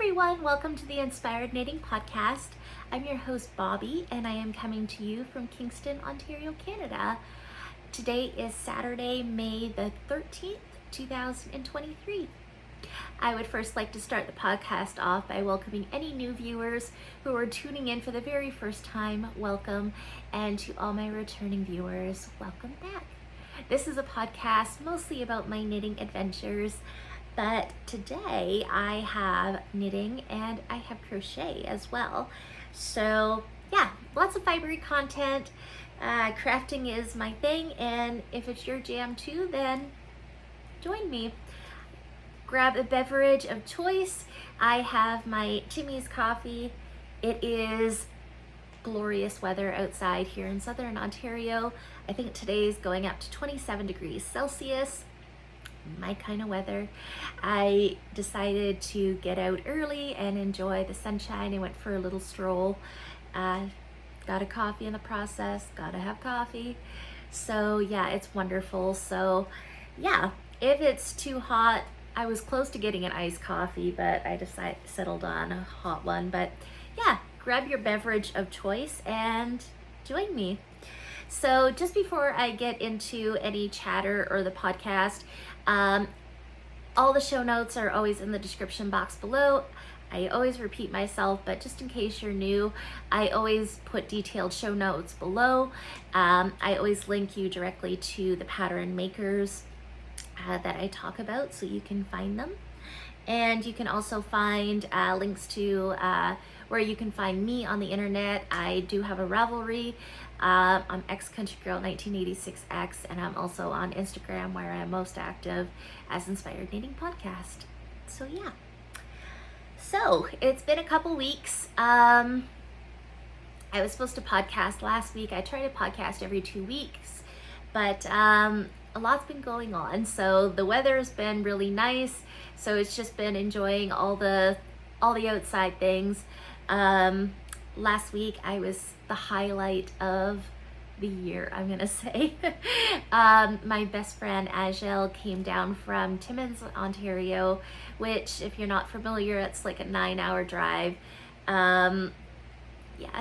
everyone, welcome to the Inspired Knitting Podcast. I'm your host Bobby and I am coming to you from Kingston, Ontario, Canada. Today is Saturday, May the 13th, 2023. I would first like to start the podcast off by welcoming any new viewers who are tuning in for the very first time. Welcome, and to all my returning viewers, welcome back. This is a podcast mostly about my knitting adventures, but today I have knitting and I have crochet as well. So yeah, lots of fibery content. Crafting is my thing, and if it's your jam too, then join me. Grab a beverage of choice. I have my Timmy's coffee. It is glorious weather outside here in southern Ontario. I think today's going up to 27 degrees Celsius. My kind of weather. I decided to get out early and enjoy the sunshine. I went for a little stroll. Got a coffee in the process. Gotta have coffee. So yeah, it's wonderful. So yeah, if it's too hot, I was close to getting an iced coffee, but I settled on a hot one. But yeah, grab your beverage of choice and join me. So just before I get into any chatter or the podcast, all the show notes are always in the description box below. I always repeat myself, but just in case you're new, I always put detailed show notes below. I always link you directly to the pattern makers that I talk about, so you can find them. And you can also find links to where you can find me on the internet. I do have a Ravelry. I'm xcountrygirl1986x, and I'm also on Instagram, where I'm most active as Inspired Knitting Podcast. So yeah. So it's been a couple weeks. I was supposed to podcast last week. I try to podcast every 2 weeks, but a lot's been going on. So the weather's been really nice. So it's just been enjoying all the outside things. Last week I was the highlight of the year, I'm gonna say. My best friend Ajel came down from Timmins, Ontario, which, if you're not familiar, it's like a 9-hour drive. Yeah,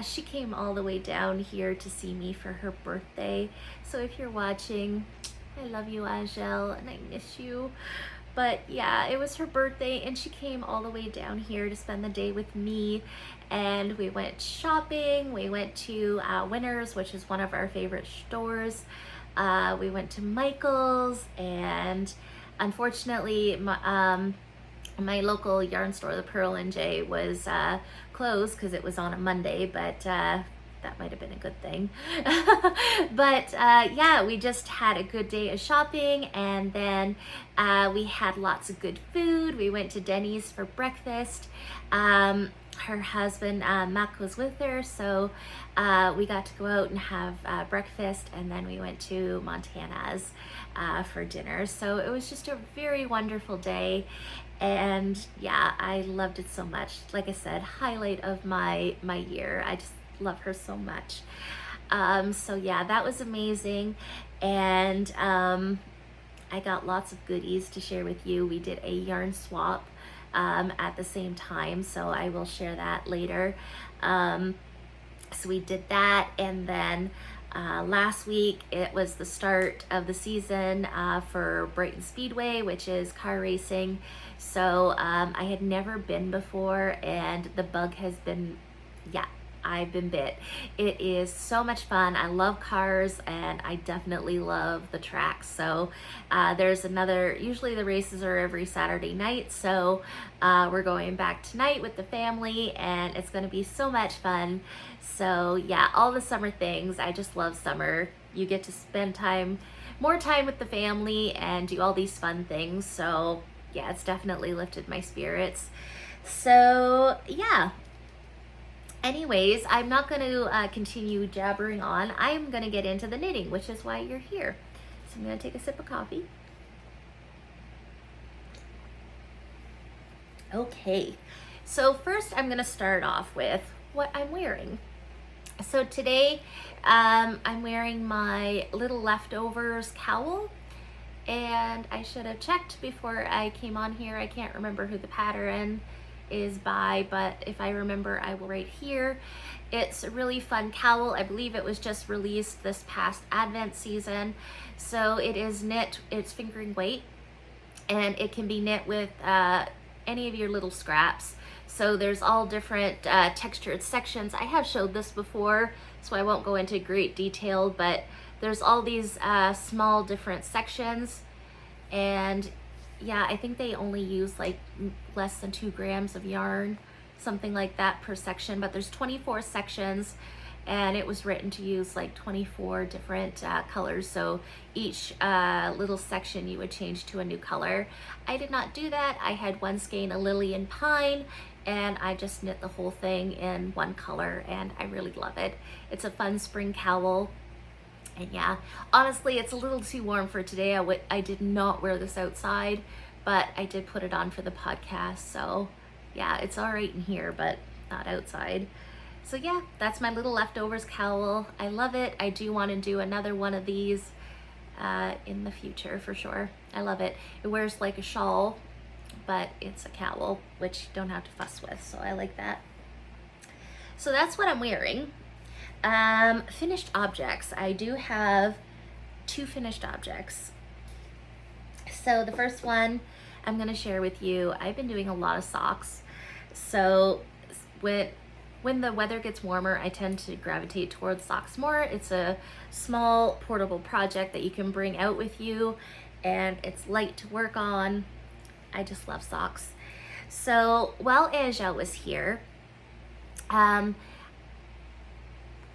she came all the way down here to see me for her birthday. So if you're watching, I love you, Ajel, and I miss you. But yeah, it was her birthday and she came all the way down here to spend the day with me, and we went shopping. We went to Winners, which is one of our favorite stores. We went to Michael's, and unfortunately my local yarn store, the Pearl and J, was closed because it was on a Monday, but that might have been a good thing. But yeah, we just had a good day of shopping, and then we had lots of good food. We went to Denny's for breakfast. Her husband Mac was with her, so we got to go out and have breakfast, and then we went to Montana's for dinner. So it was just a very wonderful day, and yeah, I loved it so much. Like I said, highlight of my year. I just love her so much. So yeah, that was amazing. And I got lots of goodies to share with you. We did a yarn swap at the same time, so I will share that later. So we did that, and then last week it was the start of the season for Brighton Speedway, which is car racing. So I had never been before, and the bug has been, yeah, I've been bit. It is so much fun. I love cars, and I definitely love the tracks. So there's another, usually the races are every Saturday night, so we're going back tonight with the family, and it's going to be so much fun. So yeah, all the summer things. I just love summer. You get to spend more time with the family and do all these fun things. So yeah, it's definitely lifted my spirits. So yeah. Anyways, I'm not going to continue jabbering on. I'm going to get into the knitting, which is why you're here. So I'm going to take a sip of coffee. Okay, so first I'm going to start off with what I'm wearing. So today I'm wearing my Little Leftovers cowl, and I should have checked before I came on here. I can't remember who the pattern is by, but if I remember, I will right here. It's a really fun cowl. I believe it was just released this past Advent season. So it is knit, it's fingering weight, and it can be knit with any of your little scraps. So there's all different textured sections. I have showed this before, so I won't go into great detail, but there's all these small different sections. And yeah, I think they only use like less than 2 grams of yarn, something like that per section, but there's 24 sections, and it was written to use like 24 different colors. So each little section you would change to a new color. I did not do that. I had one skein of lily and pine, and I just knit the whole thing in one color, and I really love it. It's a fun spring cowl. And yeah, honestly, it's a little too warm for today. I did not wear this outside, but I did put it on for the podcast. So yeah, it's all right in here, but not outside. So yeah, that's my little leftovers cowl. I love it. I do want to do another one of these in the future for sure. I love it. It wears like a shawl, but it's a cowl, which you don't have to fuss with. So I like that. So that's what I'm wearing. Finished objects. I do have 2 finished objects. So the first one I'm going to share with you, I've been doing a lot of socks. So when the weather gets warmer, I tend to gravitate towards socks more. It's a small portable project that you can bring out with you, and it's light to work on. I just love socks. So while Angel was here,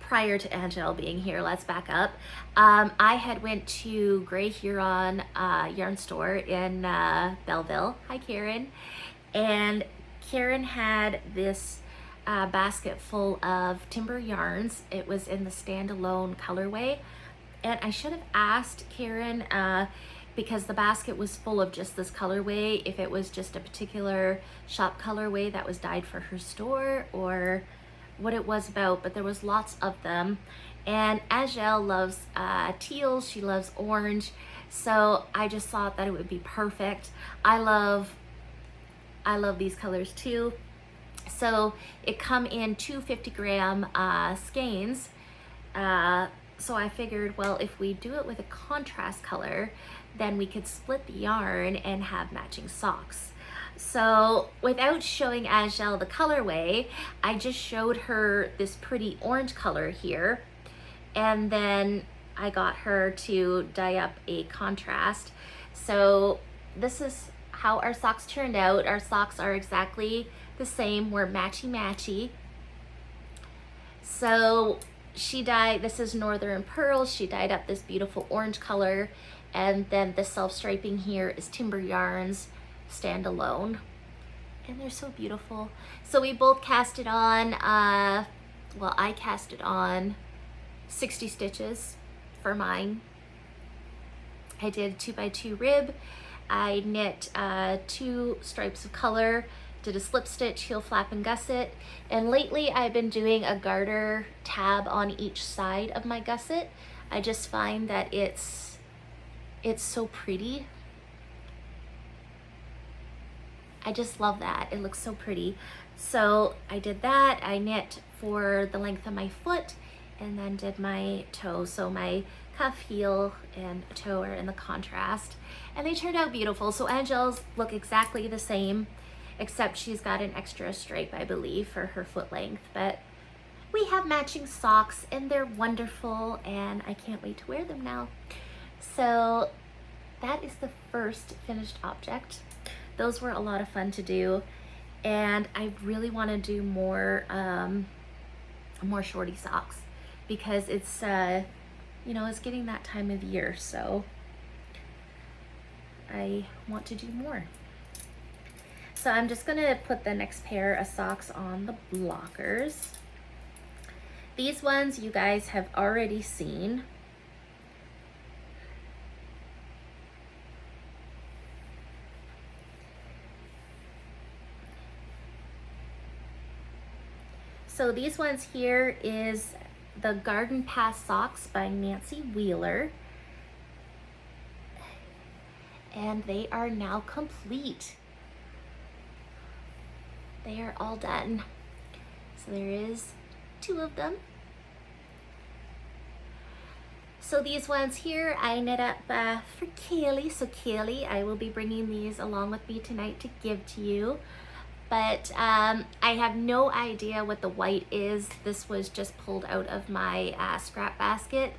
prior to Angel being here, let's back up. I had went to Grey Huron yarn store in Belleville. Hi, Karen. And Karen had this basket full of timber yarns. It was in the standalone colorway. And I should have asked Karen, because the basket was full of just this colorway, if it was just a particular shop colorway that was dyed for her store, or what it was about, but there was lots of them. And Angel loves teal, she loves orange, so I just thought that it would be perfect. I love these colors too. So it come in 2 50-gram skeins. So I figured, well, if we do it with a contrast color, then we could split the yarn and have matching socks. So without showing Angel the colorway, I just showed her this pretty orange color here, and then I got her to dye up a contrast. So this is how our socks turned out. Our socks are exactly the same. We're matchy-matchy. So she dyed, this is Northern Pearls, she dyed up this beautiful orange color, and then the self-striping here is Timber Yarns standalone, and they're so beautiful. So we both cast it on, well, I cast it on 60 stitches for mine. I did 2x2 rib. I knit 2 stripes of color, did a slip stitch, heel flap, and gusset. And lately I've been doing a garter tab on each side of my gusset. I just find that it's so pretty. I just love that. It looks so pretty. So I did that. I knit for the length of my foot, and then did my toe. So my cuff, heel, and toe are in the contrast, and they turned out beautiful. So Angel's look exactly the same, except she's got an extra stripe, I believe, for her foot length. But we have matching socks, and they're wonderful, and I can't wait to wear them now. So that is the first finished object. Those were a lot of fun to do, and I really want to do more shorty socks, because it's you know, it's getting that time of year, so I want to do more. So I'm just gonna put the next pair of socks on the blockers. These ones you guys have already seen. So these ones here is the Garden Path Socks by Nancy Wheeler. And they are now complete. they are all done. So there is 2 of them. So these ones here I knit up for Kaylee. So Kaylee, I will be bringing these along with me tonight to give to you. But I have no idea what the white is. This was just pulled out of my scrap basket,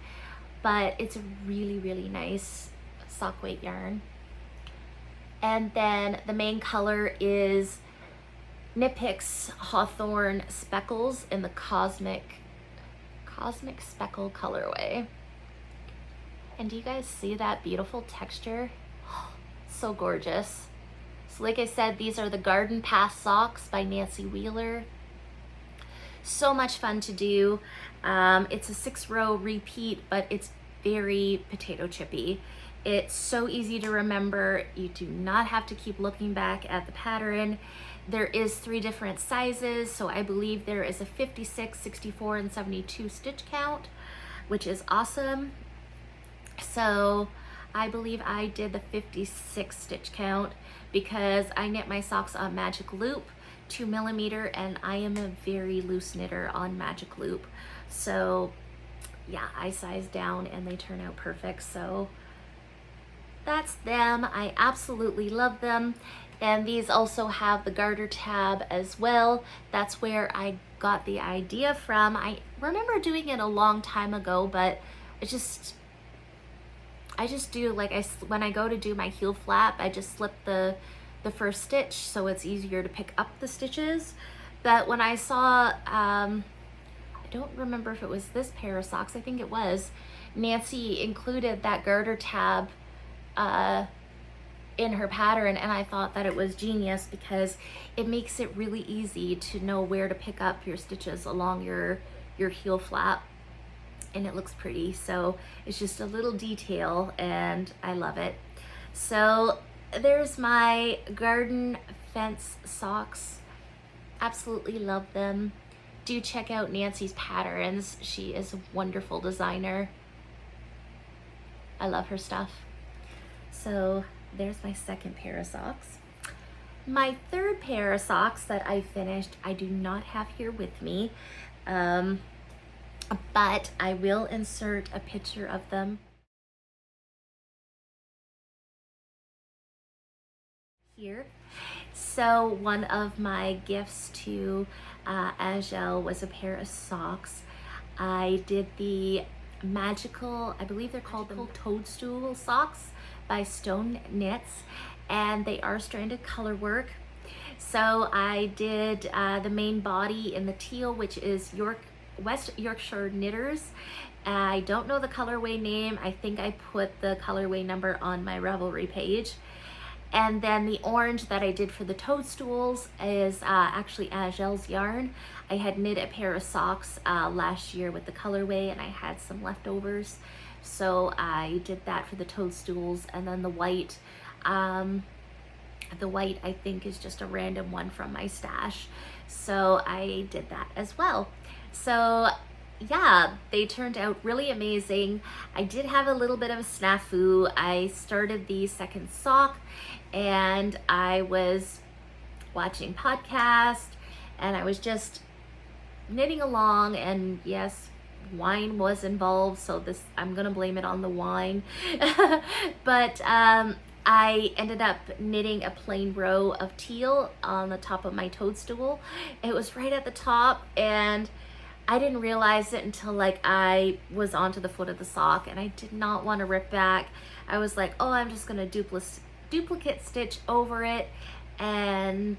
but it's a really, really nice sock weight yarn. And then the main color is Knit Picks Hawthorne Speckles in the Cosmic Speckle colorway. And do you guys see that beautiful texture? So gorgeous. So like I said, these are the Garden Path Socks by Nancy Wheeler. So much fun to do. It's a 6-row repeat, but it's very potato chippy. It's so easy to remember. You do not have to keep looking back at the pattern. There is 3 different sizes, so I believe there is a 56, 64, and 72 stitch count, which is awesome. So I believe I did the 56 stitch count because I knit my socks on Magic Loop 2mm, and I am a very loose knitter on Magic Loop. So yeah, I sized down and they turn out perfect. So that's them. I absolutely love them. And these also have the garter tab as well. That's where I got the idea from. I remember doing it a long time ago, but I just do, like, when I go to do my heel flap, I just slip the first stitch so it's easier to pick up the stitches. But when I saw, I don't remember if it was this pair of socks, I think it was, Nancy included that garter tab in her pattern, and I thought that it was genius because it makes it really easy to know where to pick up your stitches along your heel flap. And it looks pretty. So it's just a little detail and I love it. So there's my garden fence socks. Absolutely love them. Do check out Nancy's patterns. She is a wonderful designer. I love her stuff. So there's my second pair of socks. My third pair of socks that I finished, I do not have here with me. But I will insert a picture of them here. So one of my gifts to Angel was a pair of socks. I did the magical, I believe they're called the Toadstool Socks by Stone Knits, and they are stranded color work. So I did the main body in the teal, which is West Yorkshire Knitters. I don't know the colorway name. I think I put the colorway number on my Ravelry page. And then the orange that I did for the toadstools is actually Angel's yarn. I had knit a pair of socks last year with the colorway and I had some leftovers. So I did that for the toadstools. And then the white I think is just a random one from my stash. So I did that as well. So yeah, they turned out really amazing. I did have a little bit of a snafu. I started the second sock and I was watching podcast and I was just knitting along, and yes, wine was involved, so I'm gonna blame it on the wine. But I ended up knitting a plain row of teal on the top of my toadstool. It was right at the top and I didn't realize it until like I was onto the foot of the sock, and I did not want to rip back. I was like, oh, I'm just gonna duplicate stitch over it, and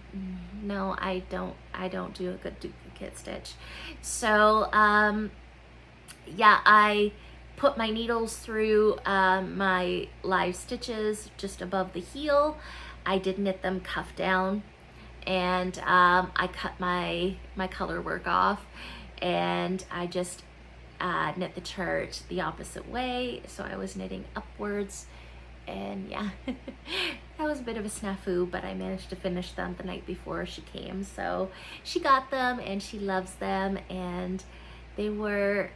no, I don't do a good duplicate stitch. So yeah, I put my needles through my live stitches just above the heel. I did knit them cuff down, and I cut my color work off, and I just knit the chart the opposite way, so I was knitting upwards. And yeah, that was a bit of a snafu, but I managed to finish them the night before she came. So she got them and she loves them, and they were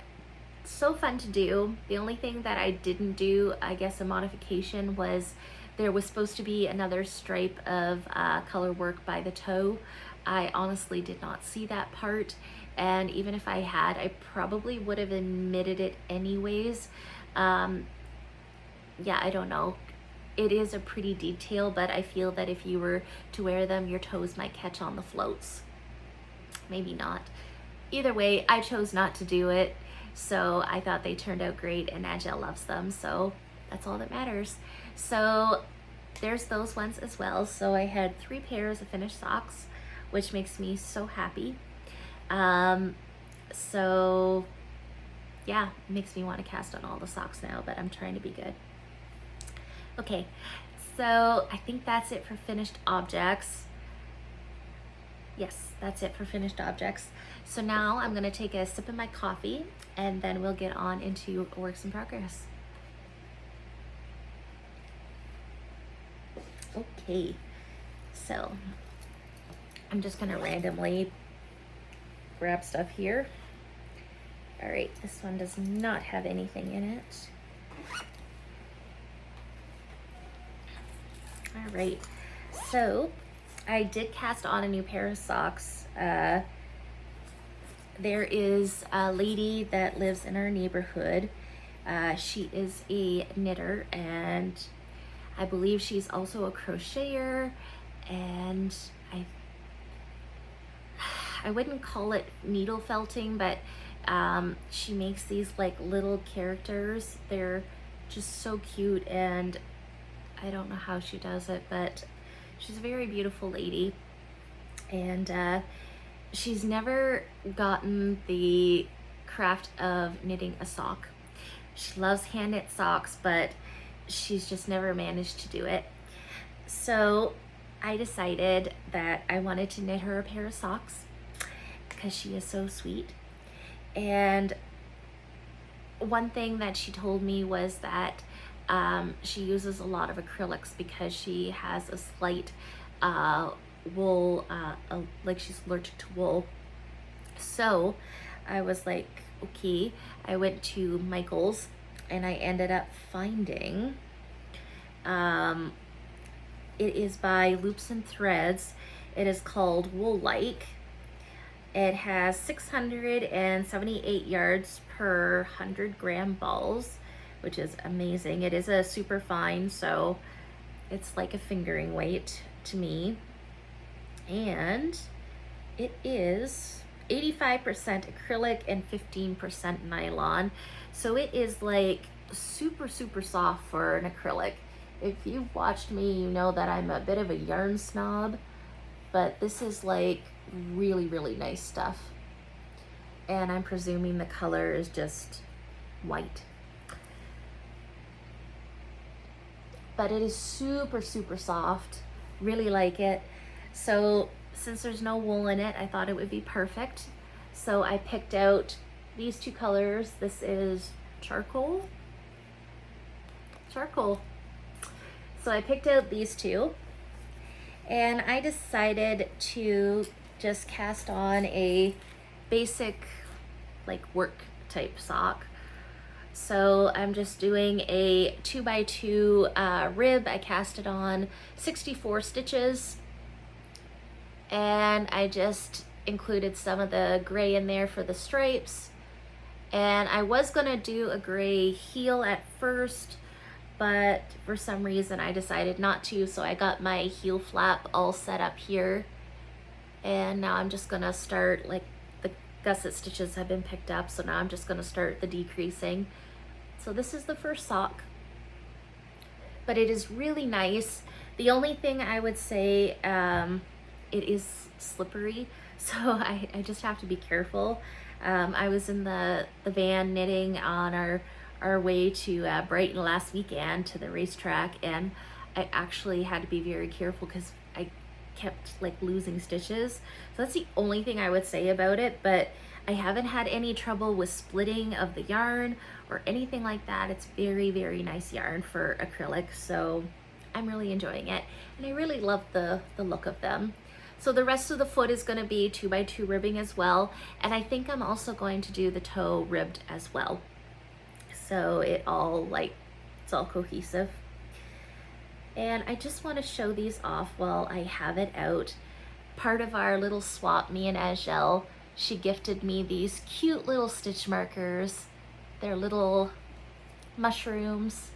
so fun to do. The only thing that I didn't do, I guess a modification, was there was supposed to be another stripe of color work by the toe, I honestly did not see that part, and even if I had, I probably would have omitted it anyways. Yeah, I don't know. It is a pretty detail, but I feel that if you were to wear them, your toes might catch on the floats. Maybe not. Either way, I chose not to do it, so I thought they turned out great, and Angel loves them, so that's all that matters. So there's those ones as well. So I had 3 pairs of finished socks, which makes me so happy. So yeah, it makes me want to cast on all the socks now, but I'm trying to be good. Okay, so I think that's it for finished objects. Yes, that's it for finished objects. So now I'm gonna take a sip of my coffee, and then we'll get on into works in progress. Okay, so I'm just gonna randomly grab stuff here. All right, this one does not have anything in it. All right, so I did cast on a new pair of socks. There is a lady that lives in our neighborhood. She is a knitter, and I believe she's also a crocheter, and I wouldn't call it needle felting, but she makes these like little characters. They're just so cute, and I don't know how she does it, but she's a very beautiful lady, and she's never gotten the craft of knitting a sock. She loves hand knit socks, but she's just never managed to do it. So I decided that I wanted to knit her a pair of socks because she is so sweet. And one thing that she told me was that she uses a lot of acrylics because she has a slight wool, like she's allergic to wool. So I was like, okay. I went to Michael's, and I ended up finding, it is by Loops and Threads. It is called Wool Like. It has 678 yards per 100-gram balls, which is amazing. It is a super fine, so it's like a fingering weight to me. And it is 85% acrylic and 15% nylon. So it is like super, super soft for an acrylic. If you've watched me, you know that I'm a bit of a yarn snob, but this is like really, really nice stuff. And I'm presuming the color is just white. But it is super, super soft. Really like it. So since there's no wool in it, I thought it would be perfect. So I picked out these 2 colors. This is charcoal. So I picked out these 2, and I decided to just cast on a basic like work type sock. So I'm just doing a 2x2 rib. I cast it on 64 stitches, and I just included some of the gray in there for the stripes. And I was gonna do a gray heel at first, but for some reason I decided not to, so I got my heel flap all set up here. And now I'm just gonna start, like, the gusset stitches have been picked up, so now I'm just gonna start the decreasing. So this is the first sock, but it is really nice. The only thing I would say, it is slippery, so I just have to be careful. I was in the van knitting on our way to Brighton last weekend to the racetrack, and I actually had to be very careful because I kept like losing stitches. So that's the only thing I would say about it, but I haven't had any trouble with splitting of the yarn or anything like that. It's very, very nice yarn for acrylic, so I'm really enjoying it, and I really love the look of them. So the rest of the foot is going to be 2x2 ribbing as well, and I think I'm also going to do the toe ribbed as well. So it's all cohesive. And I just want to show these off while I have it out. part of our little swap, me and Angel, she gifted me these cute little stitch markers. They're little mushrooms.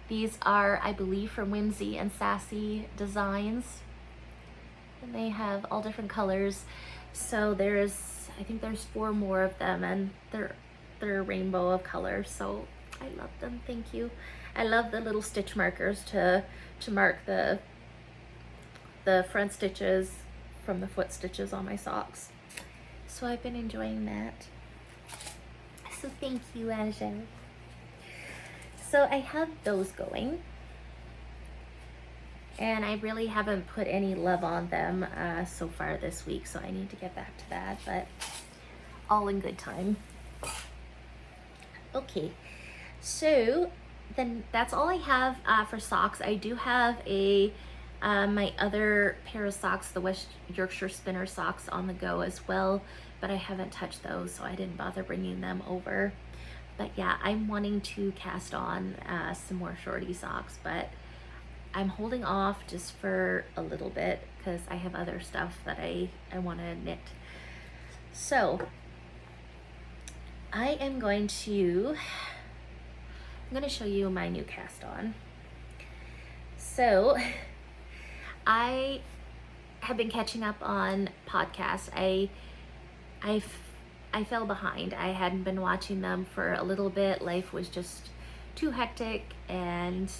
These are, I believe, from Whimsy and Sassy Designs. And they have all different colors. So I think there's 4 more of them, and they're a rainbow of colors. So I love them, thank you. I love the little stitch markers to mark the front stitches from the foot stitches on my socks. So I've been enjoying that. So thank you, Angel. So I have those going, and I really haven't put any love on them so far this week, so I need to get back to that, but all in good time. Okay, so then that's all I have for socks. I do have my other pair of socks, the West Yorkshire Spinner socks, on the go as well, but I haven't touched those, so I didn't bother bringing them over. But yeah, I'm wanting to cast on some more shorty socks, but I'm holding off just for a little bit because I have other stuff that I want to knit. So I'm going to show you my new cast on. So I have been catching up on podcasts. I fell behind. I hadn't been watching them for a little bit. Life was just too hectic, and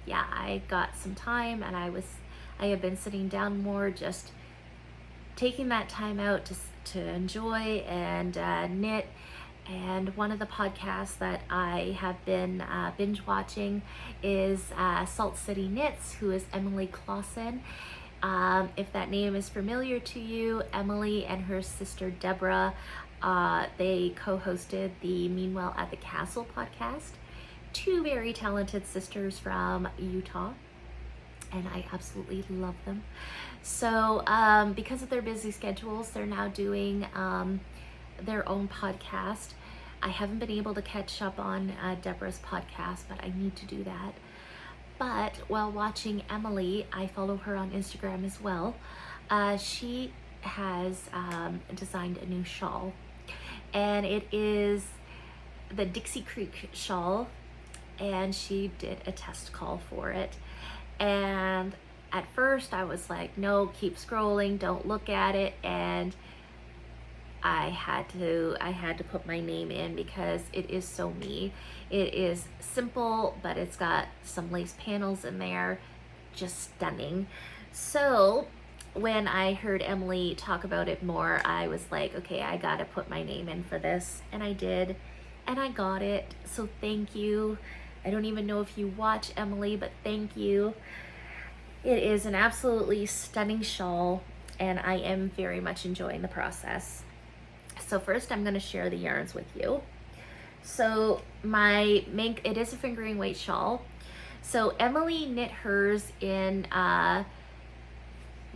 yeah, I got some time, and I have been sitting down more, just taking that time out to enjoy and knit. And one of the podcasts that I have been binge watching is Salt City Knits, who is Emily Clausen. If that name is familiar to you, Emily and her sister Deborah, they co-hosted the Meanwhile at the Castle podcast. 2 very talented sisters from Utah, and I absolutely love them. So because of their busy schedules, they're now doing their own podcast. I haven't been able to catch up on Deborah's podcast, but I need to do that. But while watching Emily, I follow her on Instagram as well. She has designed a new shawl, and it is the Dixie Creek shawl, and she did a test call for it. And at first I was like, no, keep scrolling, don't look at it. And I had to put my name in because it is so me. It is simple, but it's got some lace panels in there, just stunning. So when I heard Emily talk about it more, I was like, okay, I gotta put my name in for this. And I did, and I got it. So thank you. I don't even know if you watch Emily, but thank you. It is an absolutely stunning shawl, and I am very much enjoying the process. So first I'm gonna share the yarns with you. So it is a fingering weight shawl. So Emily knit hers in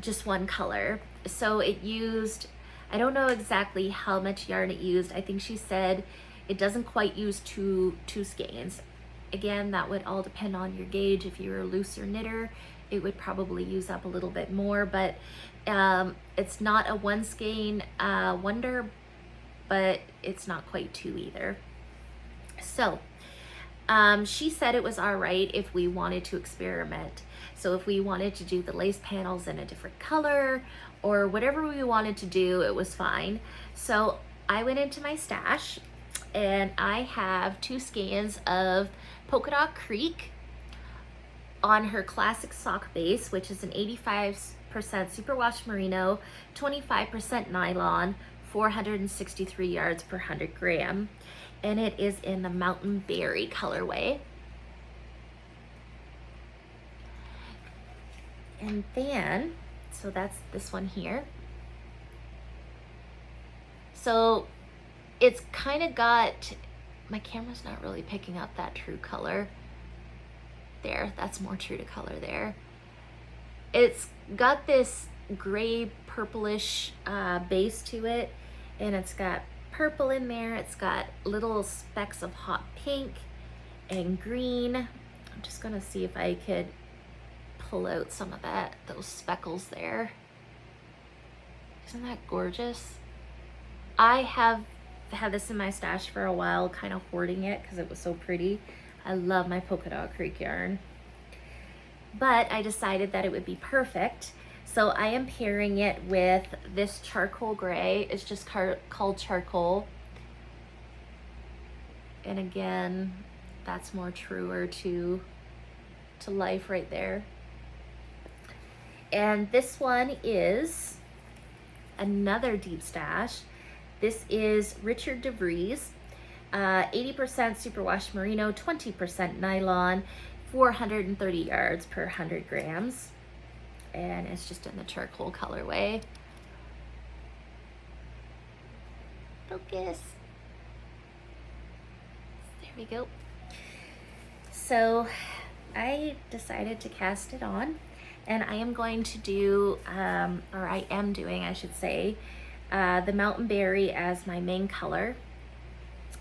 just one color. So it used, I don't know exactly how much yarn it used. I think she said it doesn't quite use two skeins. Again, that would all depend on your gauge. If you're a looser knitter, it would probably use up a little bit more, but it's not a 1 skein wonder, but it's not quite 2 either. So she said it was all right if we wanted to experiment. So if we wanted to do the lace panels in a different color or whatever we wanted to do, it was fine. So I went into my stash, and I have 2 skeins of Polka Dot Creek on her classic sock base, which is an 85% superwash merino, 25% nylon, 463 yards per 100 gram, and it is in the Mountain Berry colorway. And then, so that's this one here. So it's kind of got, my camera's not really picking up that true color. There, that's more true to color there. It's got this gray purplish base to it, and it's got purple in there. It's got little specks of hot pink and green. I'm just gonna see if I could pull out some of those speckles there. Isn't that gorgeous? I have had this in my stash for a while, kind of hoarding it because it was so pretty. I love my Polka Dot Creek yarn. But I decided that it would be perfect. So I am pairing it with this charcoal gray. It's just called Charcoal. And again, that's more truer to life right there. And this one is another deep stash. This is Richard DeVries, 80% superwash merino, 20% nylon, 430 yards per 100 grams. And it's just in the charcoal colorway. Focus. There we go. So I decided to cast it on, and I am going to do, or I am doing, I should say, the Mountain Berry as my main color,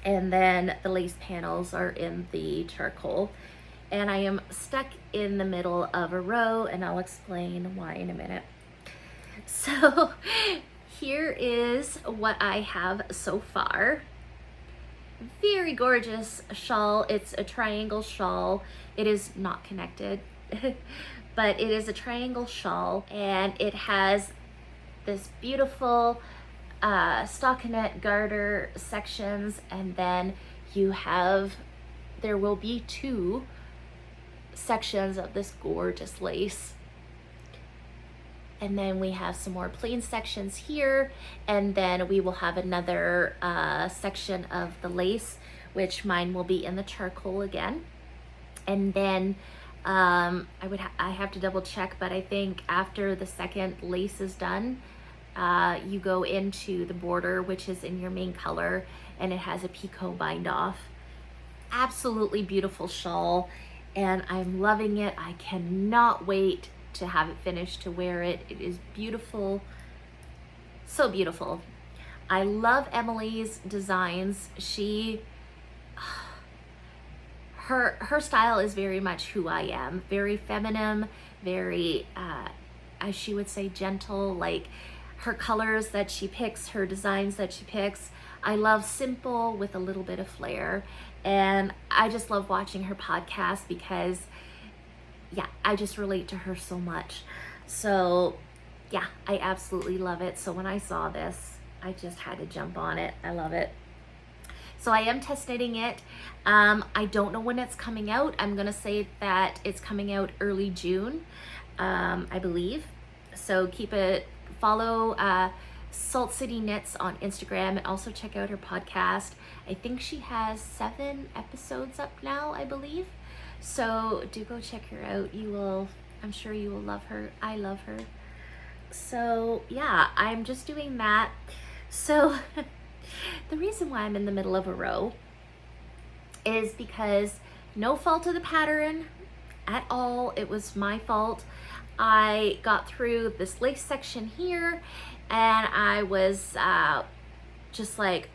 and then the lace panels are in the charcoal. And I am stuck in the middle of a row, and I'll explain why in a minute. So here is what I have so far. Very gorgeous shawl. It's a triangle shawl. It is not connected, but it is a triangle shawl, and it has this beautiful stockinette garter sections, and then there will be 2 sections of this gorgeous lace. And then we have some more plain sections here, and then we will have another section of the lace, which mine will be in the charcoal again. And then I have to double check, but I think after the second lace is done, you go into the border, which is in your main color, and it has a picot bind off. Absolutely beautiful shawl, and I'm loving it. I cannot wait to have it finished, to wear it. It is beautiful, so beautiful. I love Emily's designs. Her style is very much who I am. Very feminine, very, as she would say, gentle. Like her colors that she picks, her designs that she picks. I love simple with a little bit of flair. And I just love watching her podcast because, yeah, I just relate to her so much. So, yeah, I absolutely love it. So when I saw this, I just had to jump on it. I love it. So I am test knitting it. I don't know when it's coming out. I'm gonna say that it's coming out early June, I believe. So follow Salt City Knits on Instagram, and also check out her podcast. I think she has 7 episodes up now, I believe. So do go check her out. I'm sure you will love her. I love her. So yeah, I'm just doing that. So the reason why I'm in the middle of a row is because no fault of the pattern at all. It was my fault. I got through this lace section here, and I was just like,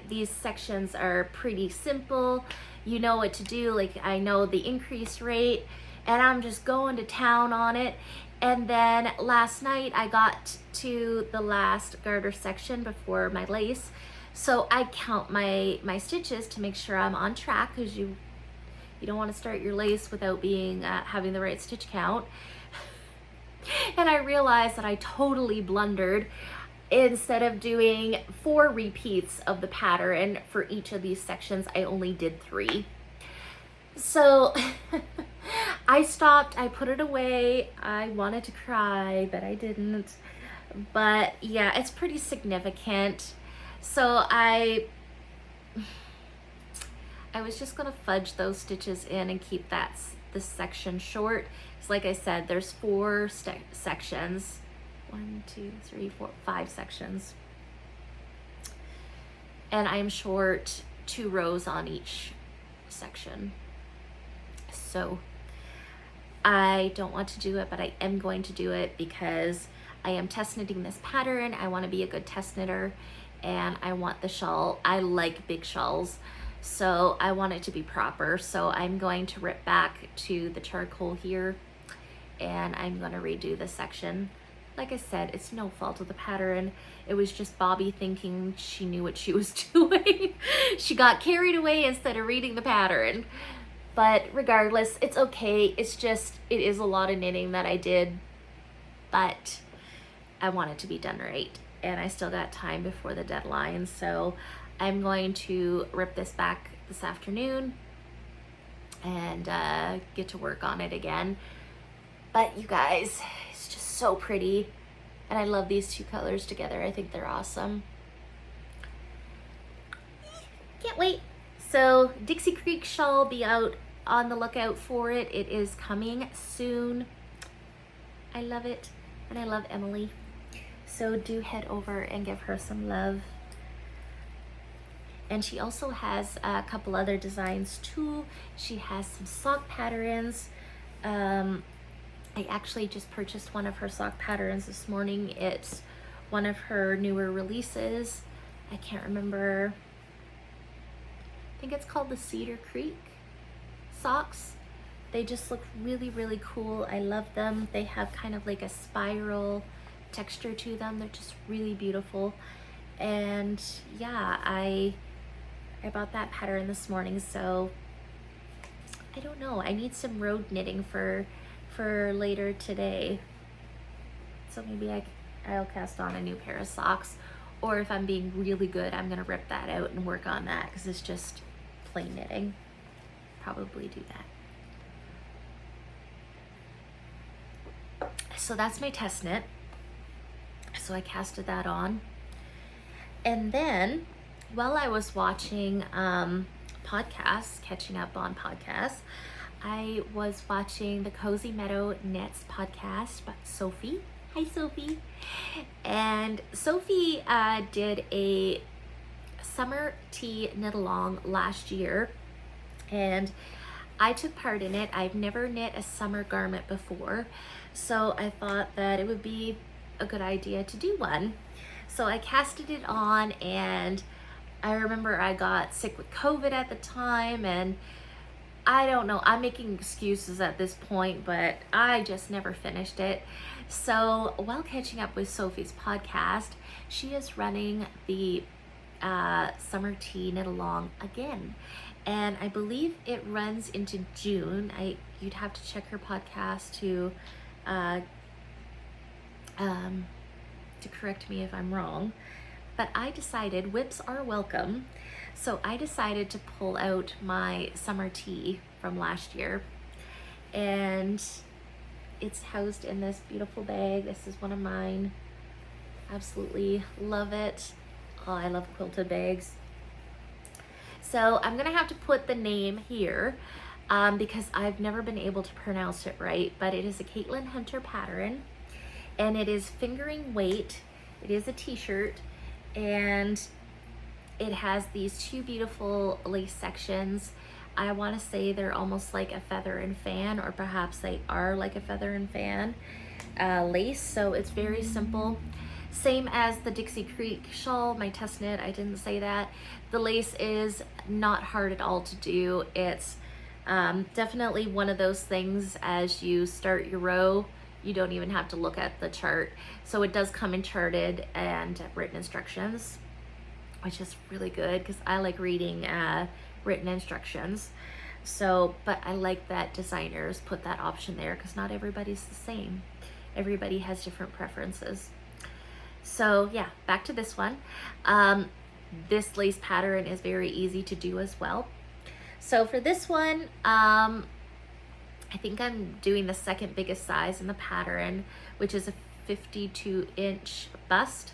these sections are pretty simple. You know what to do. Like, I know the increase rate, and I'm just going to town on it. And then last night I got to the last garter section before my lace. So I count my stitches to make sure I'm on track, because you don't want to start your lace without having the right stitch count. And I realized that I totally blundered. Instead of doing 4 repeats of the pattern for each of these sections, I only did 3. So I stopped, I put it away. I wanted to cry, but I didn't. But yeah, it's pretty significant. So I was just gonna fudge those stitches in and keep this section short. So like I said, there's 4 sections. 1, 2, 3, 4, 5 sections. And I'm short 2 rows on each section. So I don't want to do it, but I am going to do it because I am test knitting this pattern. I want to be a good test knitter, and I want the shawl. I like big shawls, so I want it to be proper. So I'm going to rip back to the charcoal here, and I'm going to redo the section. like I said, it's no fault of the pattern. It was just Bobby thinking she knew what she was doing. She got carried away instead of reading the pattern. But regardless, it's okay. It's just, it is a lot of knitting that I did, but I want it to be done right. And I still got time before the deadline. So I'm going to rip this back this afternoon and get to work on it again. But you guys, it's just so pretty. And I love these two colors together. I think they're awesome. Can't wait. So Dixie Creek Shawl, be out on the lookout for it. It is coming soon. I love it, and I love Emily. So do head over and give her some love. And she also has a couple other designs too. She has some sock patterns. I actually just purchased one of her sock patterns this morning. It's one of her newer releases. I can't remember. I think it's called the Cedar Creek socks. They just look really, really cool. I love them. They have kind of like a spiral texture to them. They're just really beautiful. And yeah, I bought that pattern this morning, so I don't know. I need some road knitting for later today. So maybe I'll cast on a new pair of socks, or if I'm being really good, I'm gonna rip that out and work on that because it's just plain knitting. Probably do that. So that's my test knit. So I casted that on. And then while I was watching podcasts, catching up on podcasts, I was watching the Cozy Meadow Knits podcast by Sophie. Hi, Sophie. And Sophie did a summer tea knit along last year, and I took part in it. I've never knit a summer garment before, so I thought that it would be a good idea to do one. So I casted it on, and I remember I got sick with COVID at the time, and I don't know, I'm making excuses at this point, but I just never finished it. So while catching up with Sophie's podcast, she is running the summer tea knit along again, and I believe it runs into June. You'd have to check her podcast to correct me if I'm wrong, but I decided whips are welcome. So I decided to pull out my summer tea from last year, and it's housed in this beautiful bag. This is one of mine. Absolutely love it. Oh, I love quilted bags. So I'm gonna have to put the name here because I've never been able to pronounce it right, but it is a Caitlin Hunter pattern, and it is fingering weight. It is a t-shirt, and it has these two beautiful lace sections. I want to say they're almost like a feather and fan, or perhaps they are like a feather and fan lace. So it's very simple. Same as the Dixie Creek shawl, my test knit, I didn't say that. The lace is not hard at all to do. It's definitely one of those things, as you start your row, you don't even have to look at the chart. So it does come in charted and written instructions, which is really good because I like reading written instructions. So, but I like that designers put that option there because not everybody's the same. Everybody has different preferences. So yeah, back to this one. This lace pattern is very easy to do as well. So for this one, I think I'm doing the second biggest size in the pattern, which is a 52-inch bust.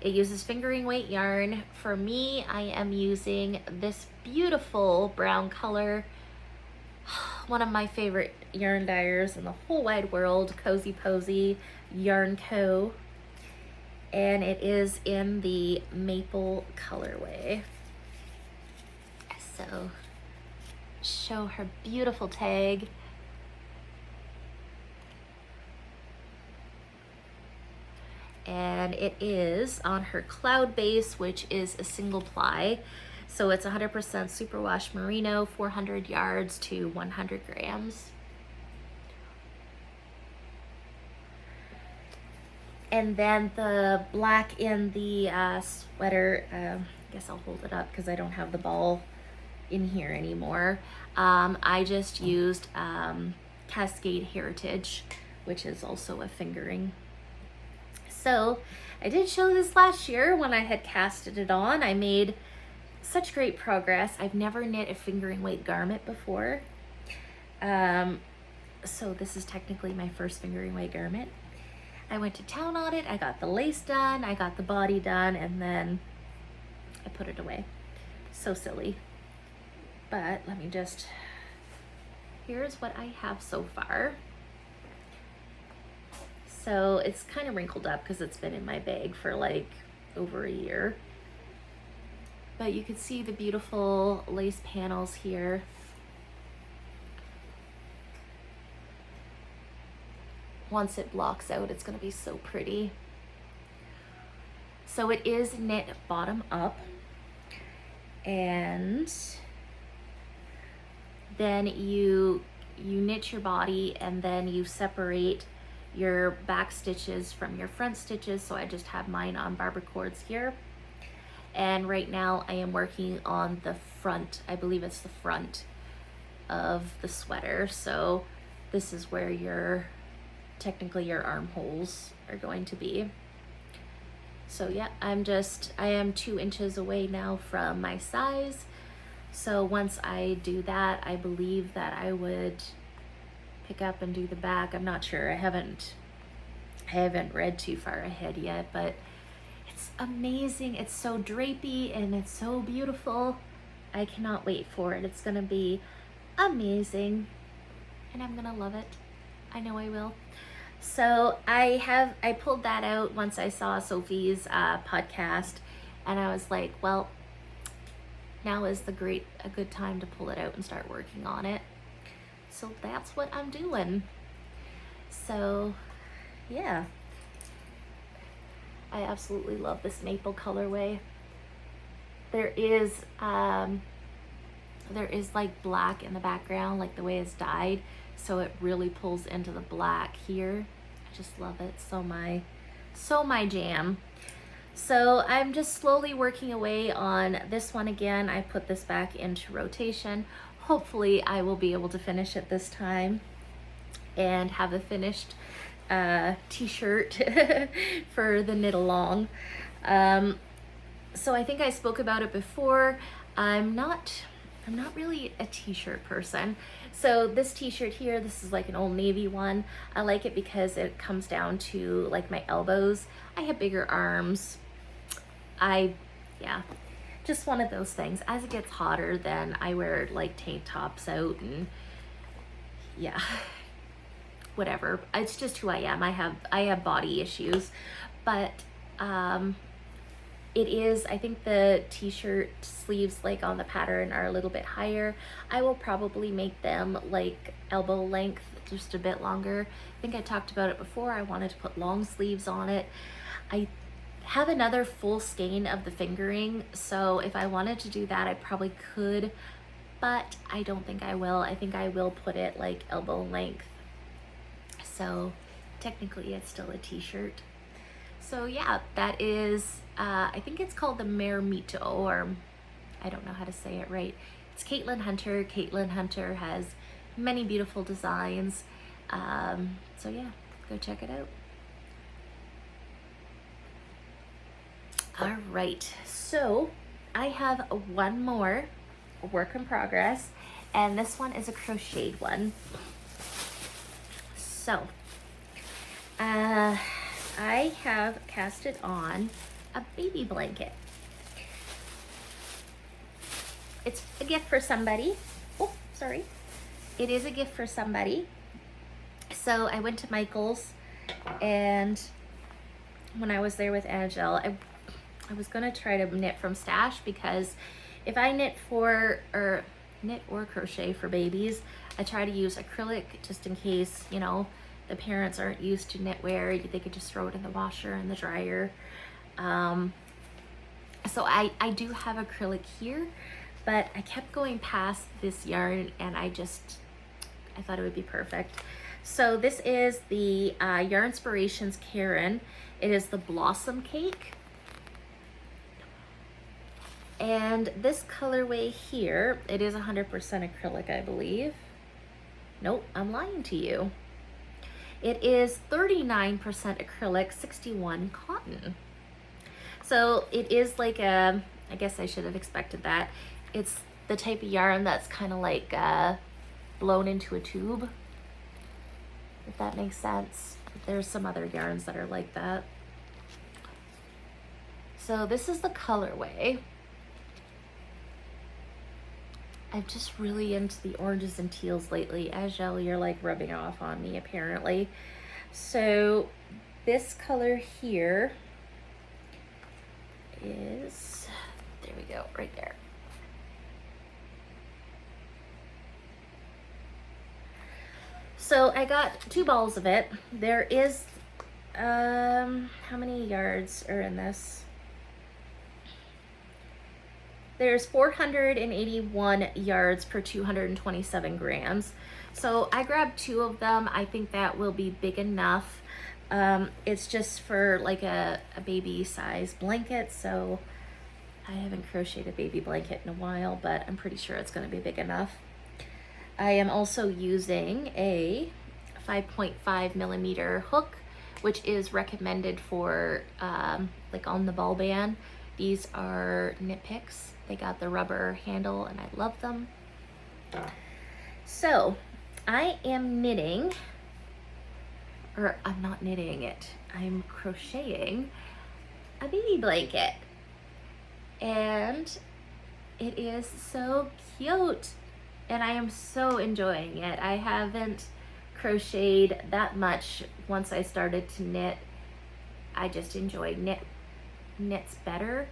It uses fingering weight yarn. For me, I am using this beautiful brown color, one of my favorite yarn dyers in the whole wide world, Cozy Posy Yarn Co. And it is in the maple colorway. So, show her beautiful tag. And it is on her cloud base, which is a single ply. So it's 100% superwash merino, 400 yards to 100 grams. And then the black in the sweater, I guess I'll hold it up because I don't have the ball in here anymore. I just used Cascade Heritage, which is also a fingering. So I did show this last year when I had casted it on. I made such great progress. I've never knit a fingering weight garment before. So this is technically my first fingering weight garment. I went to town on it. I got the lace done, I got the body done, and then I put it away. So silly. But let me just, here's what I have so far. So it's kind of wrinkled up because it's been in my bag for like over a year. But you can see the beautiful lace panels here. Once it blocks out, it's going to be so pretty. So it is knit bottom up, and then you knit your body, and then you separate your back stitches from your front stitches. So I just have mine on barber cords here, and right now I am working on the front, I believe it's the front of the sweater. So this is where technically your armholes are going to be. So yeah, I am 2 inches away now from my size. So once I do that, I believe that I would pick up and do the back. I'm not sure. I haven't read too far ahead yet, but it's amazing. It's so drapey and it's so beautiful. I cannot wait for it. It's gonna be amazing and I'm gonna love it. I know I will. So I pulled that out once I saw Sophie's podcast, and I was like, well, now is a good time to pull it out and start working on it. So that's what I'm doing. So yeah, I absolutely love this maple colorway. There is like black in the background, like the way it's dyed, so it really pulls into the black here. I just love it. So my jam. So I'm just slowly working away on this one again. I put this back into rotation. Hopefully I will be able to finish it this time and have a finished t-shirt for the knit along. So I think I spoke about it before. I'm not really a t-shirt person. So this t-shirt here, this is like an Old Navy one. I like it because it comes down to like my elbows. I have bigger arms. Yeah, just one of those things. As it gets hotter, then I wear like tank tops out and yeah, whatever. It's just who I am. I have body issues, but it is, I think the t-shirt sleeves like on the pattern are a little bit higher. I will probably make them like elbow length, just a bit longer. I think I talked about it before. I wanted to put long sleeves on it. I have another full skein of the fingering, so if I wanted to do that, I probably could, but I don't think I will. I think I will put it like elbow length. So technically it's still a t-shirt. So yeah, that is, I think it's called the Marettimo, or I don't know how to say it right. It's Caitlin Hunter. Caitlin Hunter has many beautiful designs. So yeah, go check it out. All right, so I have one more work in progress, and this one is a crocheted one. So, I have casted on a baby blanket. It's a gift for somebody. Oh, sorry. It is a gift for somebody. So I went to Michael's, and when I was there with Angel, I was gonna try to knit from stash, because if I knit or crochet for babies, I try to use acrylic just in case, you know, the parents aren't used to knitwear. They could just throw it in the washer and the dryer. So I do have acrylic here, but I kept going past this yarn and I thought it would be perfect. So this is the Yarn Inspirations Karen. It is the Blossom Cake. And this colorway here, it is 100% acrylic, I believe. Nope, I'm lying to you. It is 39% acrylic, 61 cotton. So it is like a, I guess I should have expected that. It's the type of yarn that's kind of like blown into a tube, if that makes sense. There's some other yarns that are like that. So this is the colorway. I'm just really into the oranges and teals lately. Agile, you're like rubbing off on me apparently. So this color here is, there we go, right there. So I got 2 balls of it. There is, how many yards are in this? There's 481 yards per 227 grams. So I grabbed 2 of them. I think that will be big enough. It's just for like a baby size blanket. So I haven't crocheted a baby blanket in a while, but I'm pretty sure it's going to be big enough. I am also using a 5.5 millimeter hook, which is recommended for like on the ball band. These are Knit Picks. They got the rubber handle and I love them. So I am knitting, or I'm not knitting it, I'm crocheting a baby blanket. And it is so cute and I am so enjoying it. I haven't crocheted that much once I started to knit. I just enjoy knits better,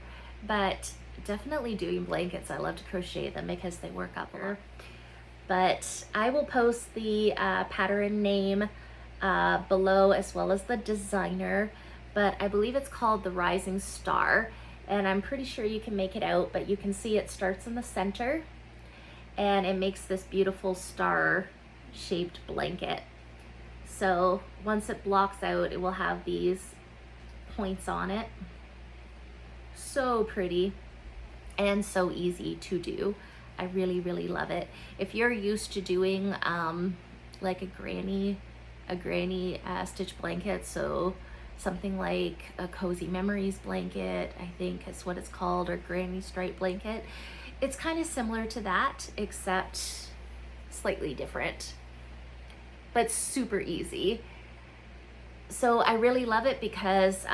but definitely doing blankets. I love to crochet them because they work up there. But I will post the pattern name below as well as the designer, but I believe it's called the Rising Star, and I'm pretty sure you can make it out, but you can see it starts in the center and it makes this beautiful star shaped blanket. So once it blocks out, it will have these points on it. So pretty and so easy to do. I really, really love it. If you're used to doing like a granny stitch blanket, so something like a Cozy Memories blanket, I think is what it's called, or granny stripe blanket, it's kind of similar to that, except slightly different, but super easy. So I really love it because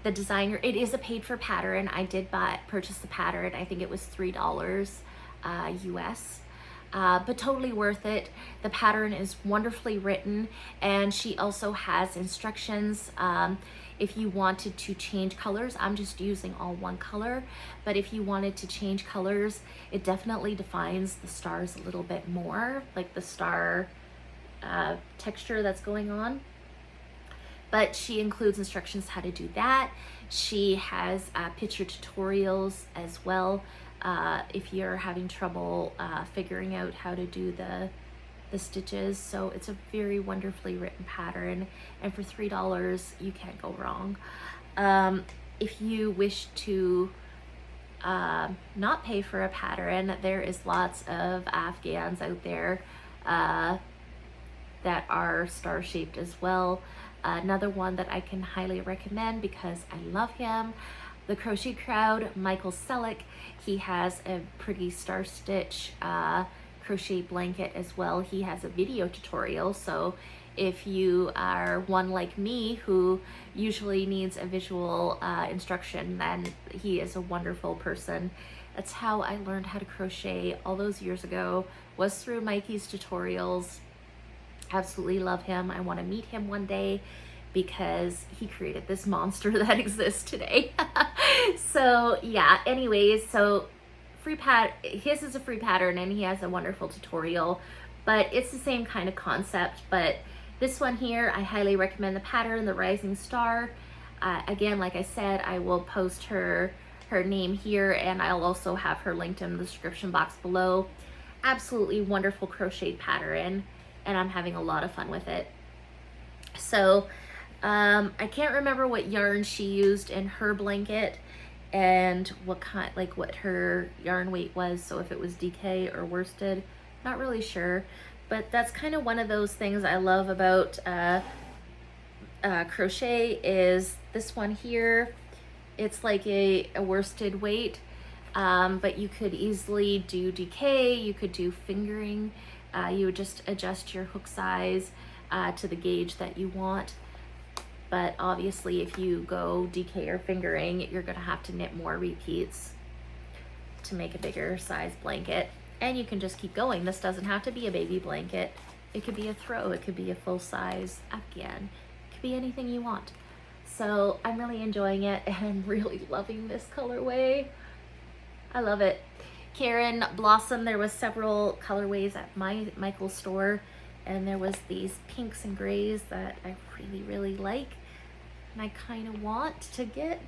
the designer, it is a paid for pattern. I did purchase the pattern. I think it was $3 US, but totally worth it. The pattern is wonderfully written, and she also has instructions if you wanted to change colors. I'm just using all one color, but if you wanted to change colors, it definitely defines the stars a little bit more, like the star texture that's going on. But she includes instructions how to do that. She has picture tutorials as well if you're having trouble figuring out how to do the stitches. So it's a very wonderfully written pattern, and for $3 you can't go wrong. If you wish to not pay for a pattern, there is lots of Afghans out there that are star shaped as well. Another one that I can highly recommend because I love him, the Crochet Crowd, Michael Selleck. He has a pretty star stitch crochet blanket as well. He has a video tutorial, so if you are one like me who usually needs a visual instruction, then he is a wonderful person. That's how I learned how to crochet all those years ago, was through Mikey's tutorials. Absolutely love him. I want to meet him one day because he created this monster that exists today. So yeah, anyways, so his is a free pattern and he has a wonderful tutorial, but it's the same kind of concept. But this one here, I highly recommend the pattern, the Rising Star. Again, like I said, I will post her name here, and I'll also have her linked in the description box below. Absolutely wonderful crochet pattern. and I'm having a lot of fun with it. So I can't remember what yarn she used in her blanket and what kind, like what her yarn weight was. So if it was DK or worsted, not really sure. But that's kind of one of those things I love about crochet is this one here. It's like a worsted weight, but you could easily do DK, you could do fingering. You would just adjust your hook size to the gauge that you want. But obviously if you go DK or fingering, you're gonna have to knit more repeats to make a bigger size blanket. And you can just keep going. This doesn't have to be a baby blanket. It could be a throw, it could be a full size Afghan. It could be anything you want. So I'm really enjoying it, and I'm really loving this colorway. I love it. Karen Blossom, there was several colorways at my Michael's store, and there was these pinks and grays that I really, really like, and I kind of want to get.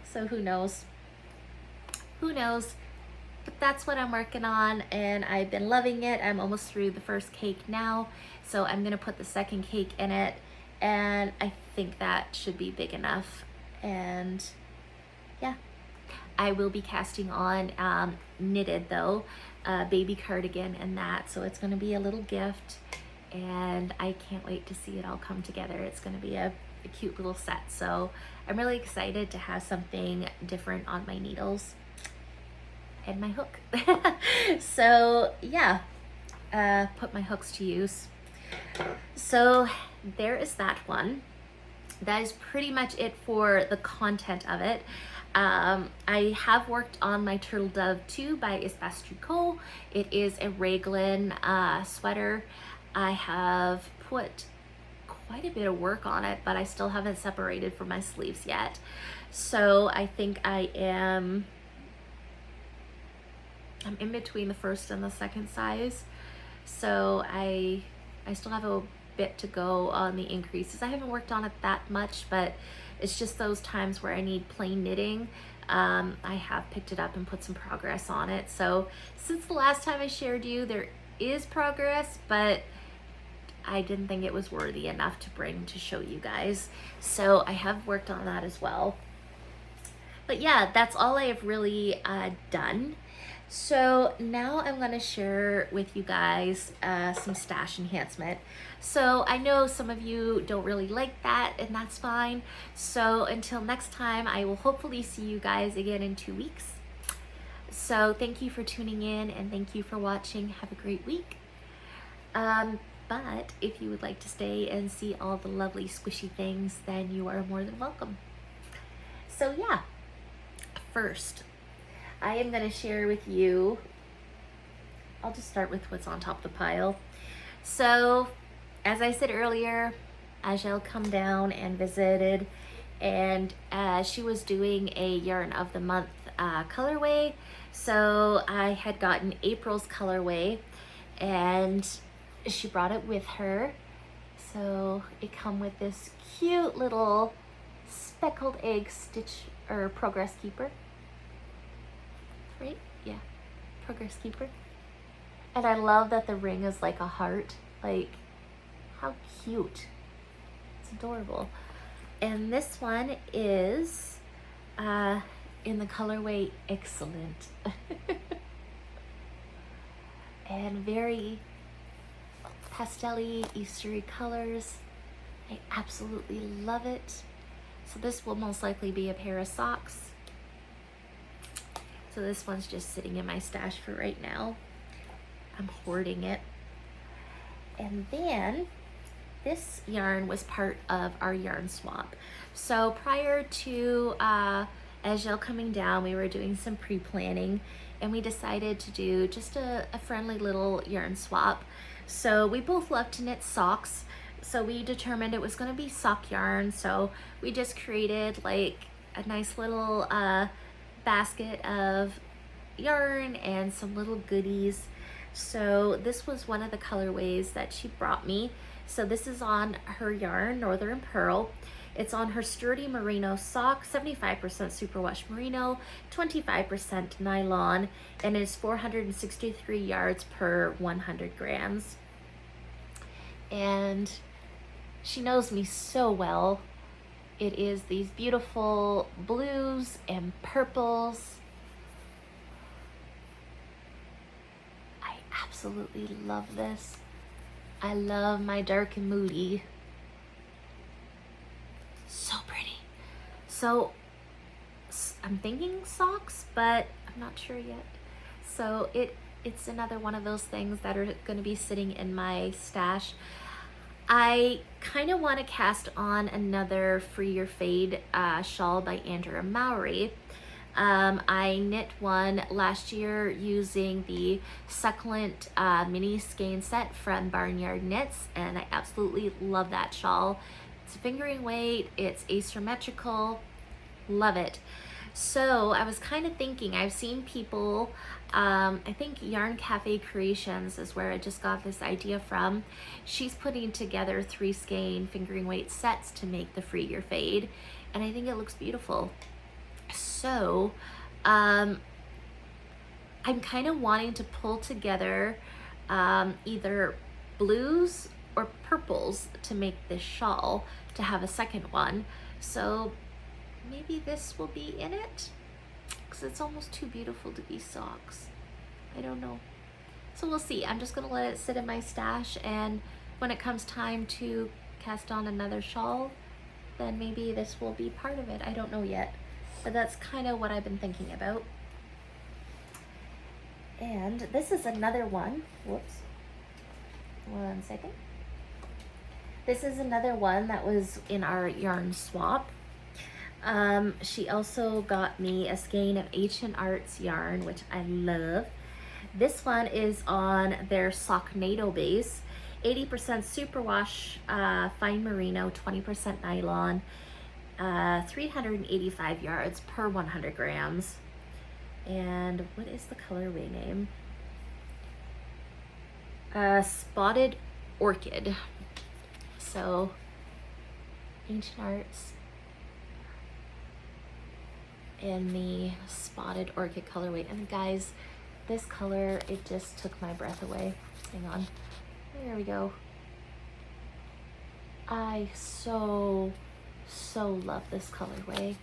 So who knows? Who knows? But that's what I'm working on, and I've been loving it. I'm almost through the first cake now, so I'm gonna put the second cake in it, and I think that should be big enough. And yeah, I will be casting on knitted though, baby cardigan and that, so it's gonna be a little gift, and I can't wait to see it all come together. It's gonna be a cute little set, so I'm really excited to have something different on my needles and my hook. So yeah, put my hooks to use. So there is that one. That is pretty much it for the content of it. I have worked on my Turtle Dove 2 by Espace Tricot. It is a raglan sweater. I have put quite a bit of work on it, but I still haven't separated from my sleeves yet. So I think I'm in between the first and the second size. So I still have a bit to go on the increases. I haven't worked on it that much, but it's just those times where I need plain knitting. I have picked it up and put some progress on it. So since the last time I shared you, there is progress, but I didn't think it was worthy enough to bring to show you guys. So I have worked on that as well. But yeah, that's all I have really done. So now I'm going to share with you guys some stash enhancement. So I know some of you don't really like that, and that's fine. So until next time, I will hopefully see you guys again in 2 weeks. So thank you for tuning in, and thank you for watching. Have a great week. But if you would like to stay and see all the lovely squishy things, then you are more than welcome. So yeah, first, I am going to share with you, I'll just start with what's on top of the pile. So, as I said earlier, Ajel come down and visited, and she was doing a yarn of the month colorway. So I had gotten April's colorway, and she brought it with her. So it come with this cute little speckled egg stitch or progress keeper. Right? Yeah, progress keeper. And I love that the ring is like a heart. Like, how cute. It's adorable. And this one is in the colorway Excellent. And very pastel-y, Eastery colors. I absolutely love it. So this will most likely be a pair of socks. So this one's just sitting in my stash for right now. I'm hoarding it. And then this yarn was part of our yarn swap. So prior to Ajel coming down, we were doing some pre-planning, and we decided to do just a friendly little yarn swap. So we both love to knit socks. So we determined it was going to be sock yarn. So we just created like a nice little basket of yarn and some little goodies. So this was one of the colorways that she brought me. So this is on her yarn, Northern Pearl. It's on her sturdy merino sock, 75% superwash merino, 25% nylon, and it's 463 yards per 100 grams. and she knows me so well. It is these beautiful blues and purples. I absolutely love this. I love my dark and moody. So pretty. So I'm thinking socks, but I'm not sure yet. So it's another one of those things that are going to be sitting in my stash. I kind of want to cast on another Free Your Fade shawl by Andrea Mowry. I knit one last year using the Succulent mini skein set from Barnyard Knits, and I absolutely love that shawl. It's fingering weight, it's asymmetrical, love it. So I was kind of thinking, I've seen people, I think Yarn Cafe Creations is where I just got this idea from. She's putting together 3 skein fingering weight sets to make the Free Your Fade, and I think it looks beautiful. So I'm kind of wanting to pull together either blues or purples to make this shawl, to have a second one. So maybe this will be in it, because it's almost too beautiful to be socks. I don't know. So we'll see. I'm just gonna let it sit in my stash, and when it comes time to cast on another shawl, then maybe this will be part of it. I don't know yet, but that's kind of what I've been thinking about. And this is another one. Whoops. 1 second. This is another one that was in our yarn swap. She also got me a skein of Ancient Arts yarn, which I love. This one is on their Socknado base, 80% superwash fine merino, 20% nylon, 385 yards per 100 grams. And what is the colorway name? Spotted Orchid. So, Ancient Arts in the Spotted Orchid colorway. And guys, this color, it just took my breath away. Hang on. There we go. I so love this colorway.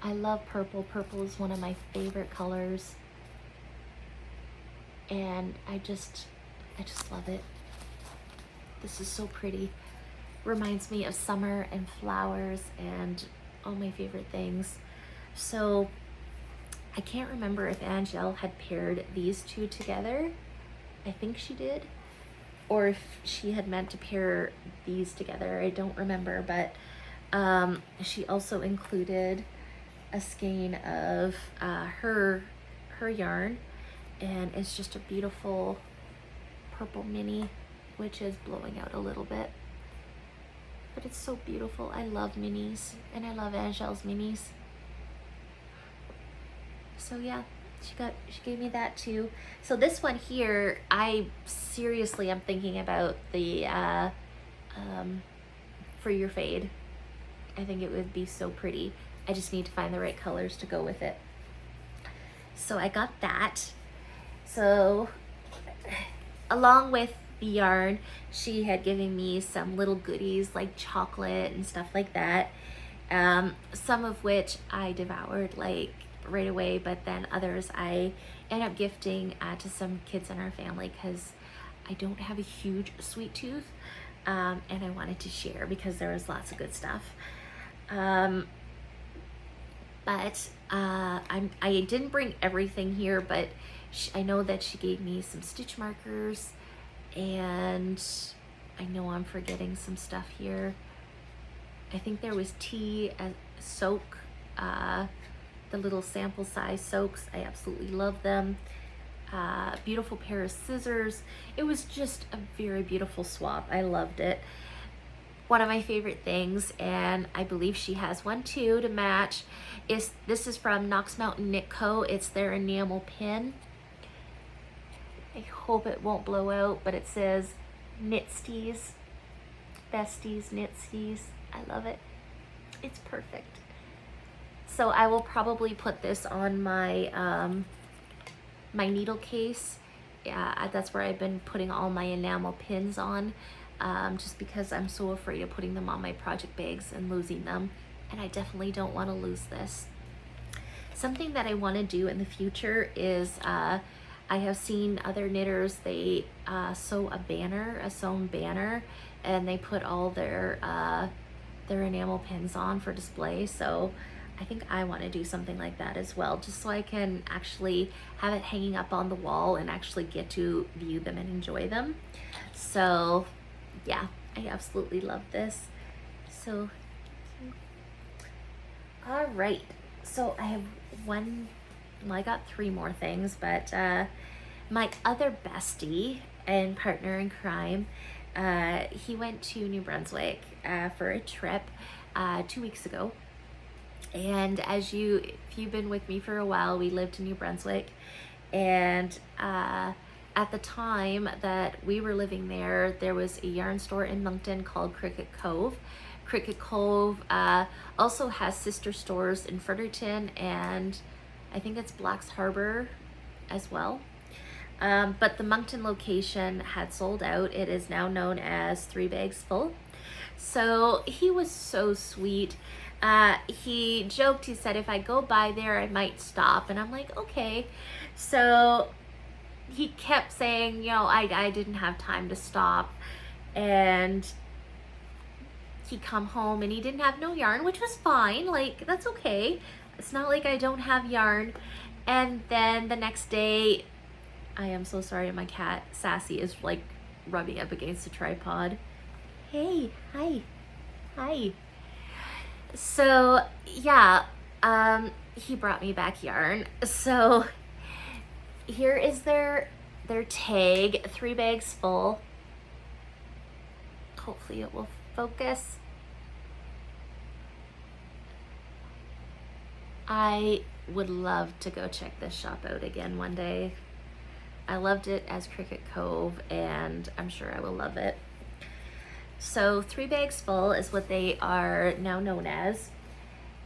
I love purple. Purple is one of my favorite colors. And I just love it. This is so pretty. Reminds me of summer and flowers and all my favorite things. So I can't remember if Angel had paired these two together. I think she did. Or if she had meant to pair these together. I don't remember, but she also included a skein of her yarn, and it's just a beautiful purple mini, which is blowing out a little bit, but it's so beautiful. I love minis, and I love Angel's minis. So yeah, she gave me that too. So this one here, I seriously am thinking about the For Your Fade. I think it would be so pretty. I just need to find the right colors to go with it. So I got that. So along with the yarn, she had given me some little goodies like chocolate and stuff like that. Some of which I devoured like right away, but then others I end up gifting to some kids in our family, because I don't have a huge sweet tooth, and I wanted to share because there was lots of good stuff. But I didn't bring everything here, but I know that she gave me some stitch markers, and I know I'm forgetting some stuff here. I think there was tea and soak, the little sample size soaks. I absolutely love them. Beautiful pair of scissors. It was just a very beautiful swap. I loved it. One of my favorite things, and I believe she has one too to match, is this is from Knox Mountain Knit Co. It's their enamel pin. I hope it won't blow out, but it says Knitsies, Besties, Knitsies. I love it. It's perfect. So I will probably put this on my my needle case. Yeah, that's where I've been putting all my enamel pins on. just because I'm so afraid of putting them on my project bags and losing them, and I definitely don't want to lose this. Something that I want to do in the future is I have seen other knitters, they sew a sewn banner, and they put all their enamel pins on for display. So I think I want to do something like that as well, just so I can actually have it hanging up on the wall and actually get to view them and enjoy them. So yeah, I absolutely love this. So all right, so I have I got 3 more things, but my other bestie and partner in crime, he went to New Brunswick for a trip 2 weeks ago. And if you've been with me for a while, we lived in New Brunswick, and at the time that we were living there, there was a yarn store in Moncton called Cricket Cove. Cricket Cove also has sister stores in Fredericton, and I think it's Black's Harbor as well. But the Moncton location had sold out. It is now known as 3 Bags Full. So he was so sweet. He joked, he said, if I go by there, I might stop. And I'm like, okay. So he kept saying, I didn't have time to stop. And he come home and he didn't have no yarn, which was fine. Like, that's okay. It's not like I don't have yarn. And then the next day, I am so sorry, my cat Sassy is like rubbing up against the tripod. Hey, hi. So yeah, he brought me back yarn. So here is their tag, 3 Bags Full. Hopefully it will focus. I would love to go check this shop out again one day. I loved it as Cricket Cove, and I'm sure I will love it. So 3 Bags Full is what they are now known as.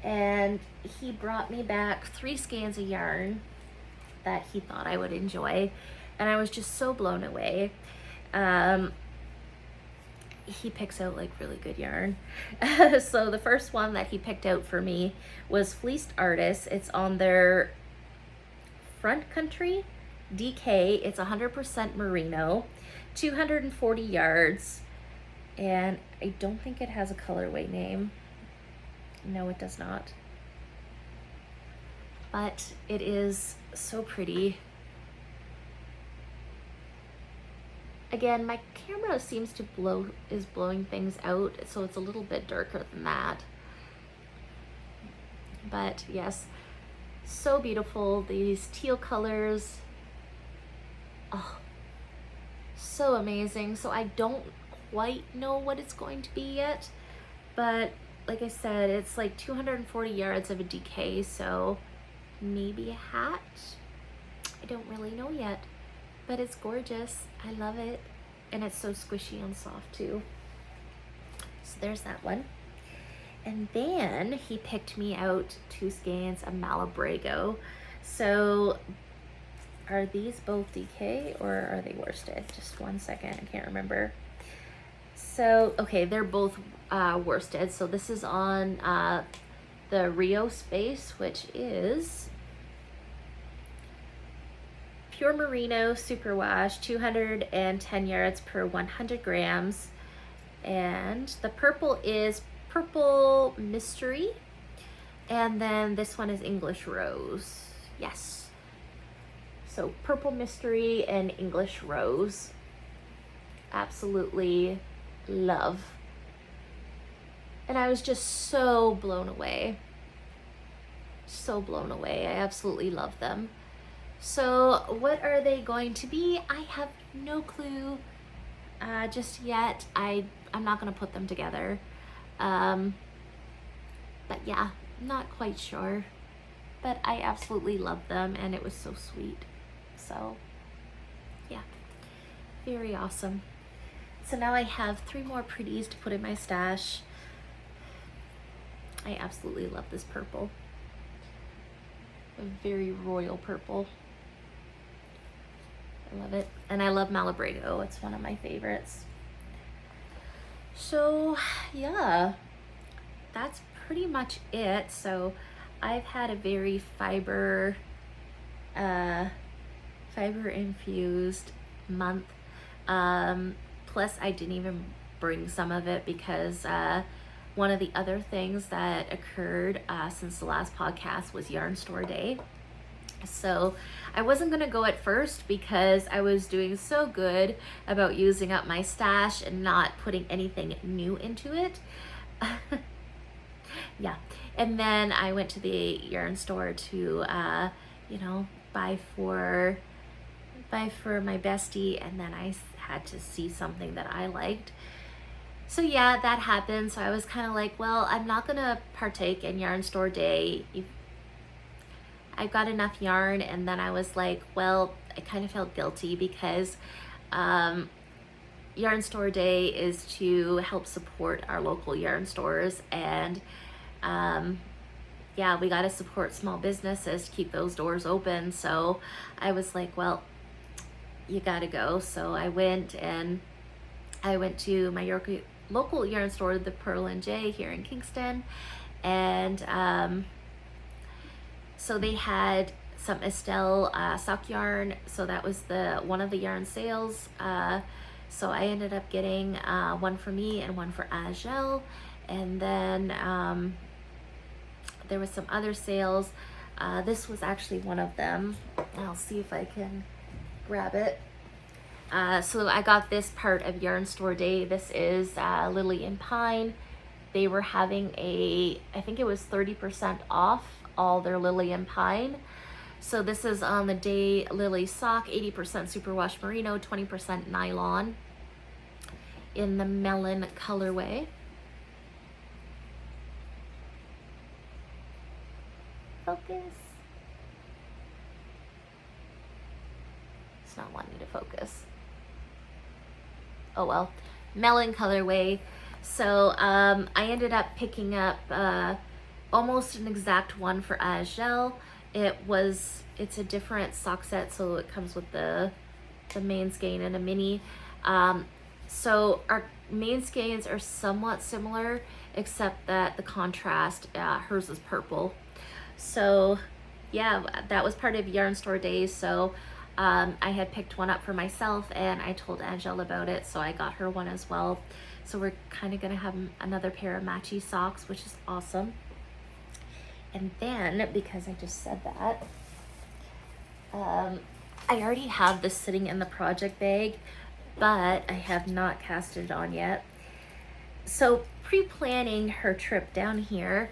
And he brought me back 3 skeins of yarn that he thought I would enjoy. And I was just so blown away. He picks out like really good yarn. So the first one that he picked out for me was Fleece Artists. It's on their Front Country DK. It's 100% merino, 240 yards, and I don't think it has a colorway name. No, it does not. But it is so pretty. Again, my camera seems to is blowing things out, so it's a little bit darker than that. But yes, so beautiful. These teal colors. Oh, so amazing. So I don't quite know what it's going to be yet, but like I said, it's like 240 yards of a DK, so maybe a hat. I don't really know yet, but it's gorgeous. I love it, and it's so squishy and soft too. So there's that one. And then he picked me out 2 skeins of Malabrigo. So are these both DK or are they worsted? Just one second, I can't remember. So, okay, they're both worsted. So this is on the Rio Space, which is pure merino superwash, 210 yards per 100 grams. And the purple is Purple Mystery. And then this one is English Rose. Yes. So Purple Mystery and English Rose. Absolutely love. And I was just so blown away. So blown away. I absolutely love them. So what are they going to be? I have no clue just yet. I'm not going to put them together. But yeah, not quite sure. But I absolutely love them, and it was so sweet. So yeah, very awesome. So now I have 3 more pretties to put in my stash. I absolutely love this purple. A very royal purple. I love it. And I love Malabrigo. It's one of my favorites. So yeah, that's pretty much it. So I've had a very fiber infused month. Plus I didn't even bring some of it because one of the other things that occurred since the last podcast was yarn store day. So I wasn't gonna go at first because I was doing so good about using up my stash and not putting anything new into it. Yeah, and then I went to the yarn store to buy for my bestie, and then I had to see something that I liked. So yeah, that happened. So I was kind of like, well, I'm not gonna partake in yarn store day. I got enough yarn. And then I was like, well, I kind of felt guilty because yarn store day is to help support our local yarn stores, and yeah, we got to support small businesses to keep those doors open. So I was like, well, you gotta go. So I went to my local yarn store, the Pearl and J here in Kingston, and so they had some Estelle sock yarn. So that was one of the yarn sales. So I ended up getting one for me and one for Angel, and then there was some other sales. This was actually one of them. I'll see if I can grab it. So I got this part of yarn store day. This is Lily and Pine. They were having I think it was 30% off all their Lily and Pine. So this is on the day Lily sock, 80% superwash merino, 20% nylon in the melon colorway. Focus. It's not wanting to focus. Oh well, melon colorway. So I ended up picking up almost an exact one for Angel. It's a different sock set, so it comes with the main skein and a mini. So our main skeins are somewhat similar, except that the contrast, hers is purple. So yeah, that was part of yarn store days. So I had picked one up for myself, and I told Angel about it, so I got her one as well. So we're kind of gonna have another pair of matchy socks, which is awesome. And then, because I just said that, I already have this sitting in the project bag, but I have not cast it on yet. So pre-planning her trip down here,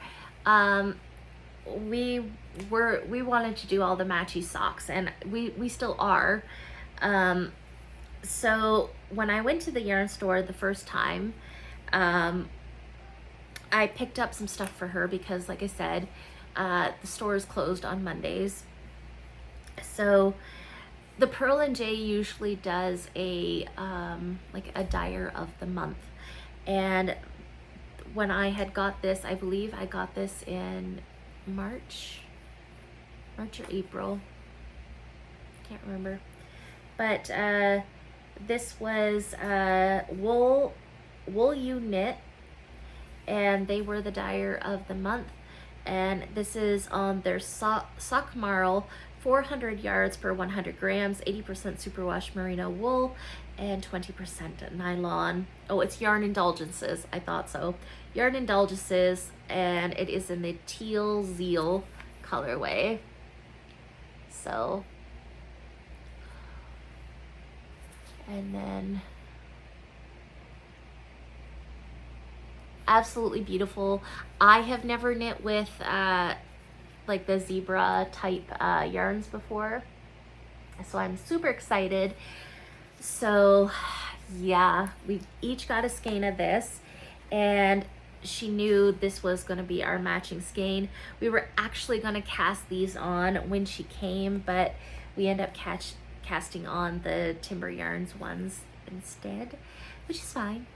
we wanted to do all the matchy socks, and we still are. So when I went to the yarn store the first time, I picked up some stuff for her because, like I said, the store is closed on Mondays. So the Pearl and J usually does a dyer of the month, and when I had got this, I believe I got this in March or April, can't remember, but this was wool you knit, and they were the dyer of the month. And this is on their sock marl, 400 yards per 100 grams, 80% superwash merino wool, and 20% nylon. Oh, it's Yarn Indulgences. I thought so. Yarn Indulgences, and it is in the teal zeal colorway. So, and then absolutely beautiful. I have never knit with like the zebra type yarns before, so I'm super excited. So yeah, we each got a skein of this, and she knew this was going to be our matching skein. We were actually going to cast these on when she came, but we ended up casting on the Timber Yarns ones instead, which is fine.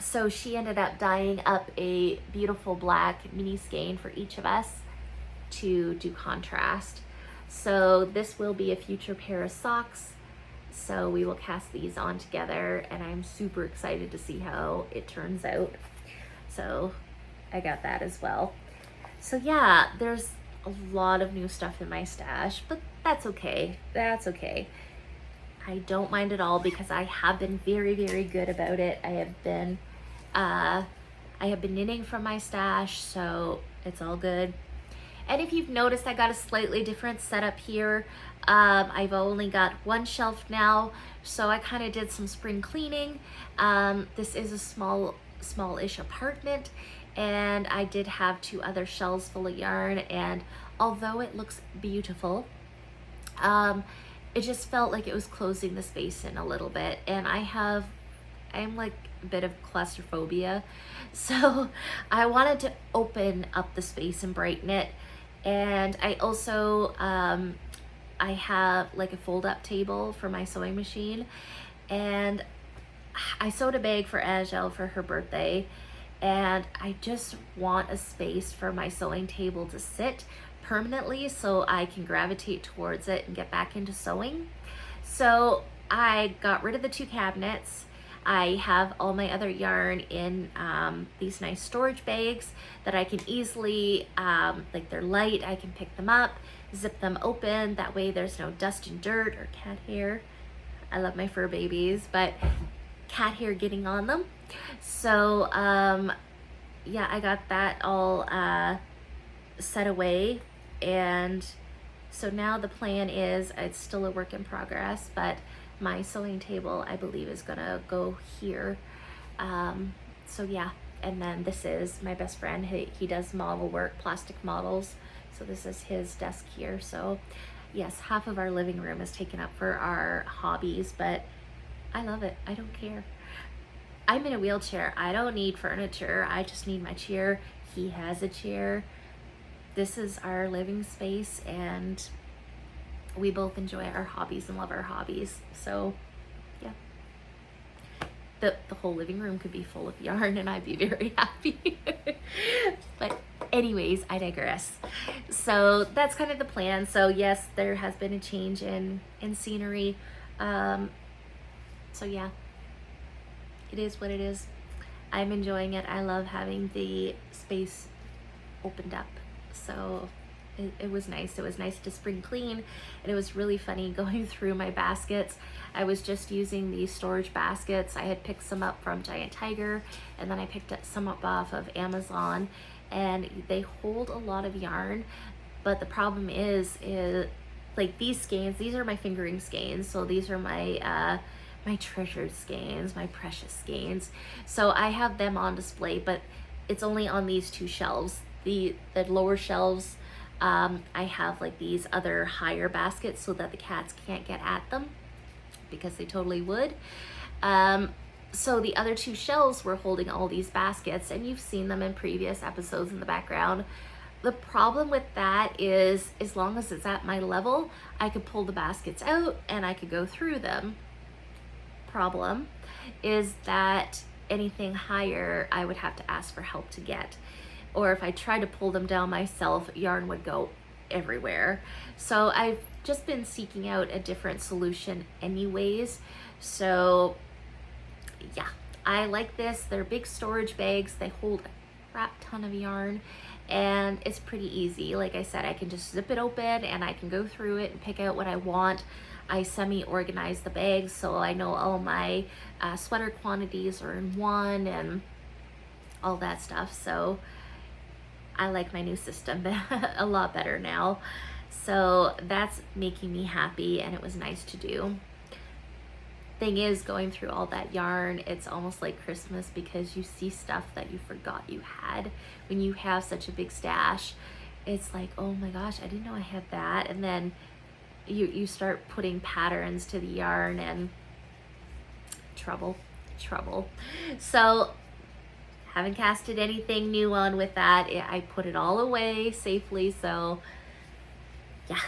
So she ended up dyeing up a beautiful black mini skein for each of us to do contrast. So this will be a future pair of socks. So we will cast these on together, and I'm super excited to see how it turns out. So I got that as well. So yeah, there's a lot of new stuff in my stash, but that's okay. That's okay. I don't mind at all because I have been very, very good about it. I have been knitting from my stash, so it's all good. And if you've noticed, I got a slightly different setup here. I've only got one shelf now, so I kind of did some spring cleaning. This is a smallish apartment, and I did have 2 other shelves full of yarn, and although it looks beautiful, it just felt like it was closing the space in a little bit, and I'm like a bit of claustrophobia, so I wanted to open up the space and brighten it. And I also I have like a fold-up table for my sewing machine, and I sewed a bag for Angel for her birthday, and I just want a space for my sewing table to sit permanently so I can gravitate towards it and get back into sewing. So I got rid of the 2 cabinets. I have all my other yarn in these nice storage bags that I can easily, like they're light, I can pick them up, zip them open, that way there's no dust and dirt or cat hair. I love my fur babies, but cat hair getting on them. So yeah, I got that all set away, and so now the plan is, it's still a work in progress, but my sewing table I believe is gonna go here. So yeah, and then this is my best friend. He does model work, plastic models, so this is his desk here. So yes, half of our living room is taken up for our hobbies, but I love it. I don't care. I'm in a wheelchair. I don't need furniture. I just need my chair. He has a chair. This is our living space, and we both enjoy our hobbies and love our hobbies. So yeah, the whole living room could be full of yarn and I'd be very happy. But anyways, I digress. So that's kind of the plan. So yes, there has been a change in scenery. So yeah, it is what it is. I'm enjoying it. I love having the space opened up. So it was nice. It was nice to spring clean, and it was really funny going through my baskets. I was just using these storage baskets. I had picked some up from Giant Tiger, and then I picked some up off of Amazon, and they hold a lot of yarn, but the problem is like these skeins, these are my fingering skeins, so these are my my treasured skeins, my precious skeins. So I have them on display, but it's only on these 2 shelves. The lower shelves, I have like these other higher baskets so that the cats can't get at them, because they totally would. So the other 2 shelves were holding all these baskets, and you've seen them in previous episodes in the background. The problem with that is, as long as it's at my level, I could pull the baskets out and I could go through them. Problem is that anything higher, I would have to ask for help to get. Or if I tried to pull them down myself, yarn would go everywhere. So I've just been seeking out a different solution anyways. So yeah, I like this. They're big storage bags. They hold a crap ton of yarn, and it's pretty easy. Like I said, I can just zip it open and I can go through it and pick out what I want. I semi-organize the bags so I know all my sweater quantities are in one and all that stuff. So I like my new system a lot better now. So that's making me happy, and it was nice to do. Thing is, going through all that yarn, it's almost like Christmas, because you see stuff that you forgot you had. When you have such a big stash, it's like, oh my gosh, I didn't know I had that. And then you start putting patterns to the yarn, and trouble. So haven't casted anything new on with that. I put it all away safely, so yeah.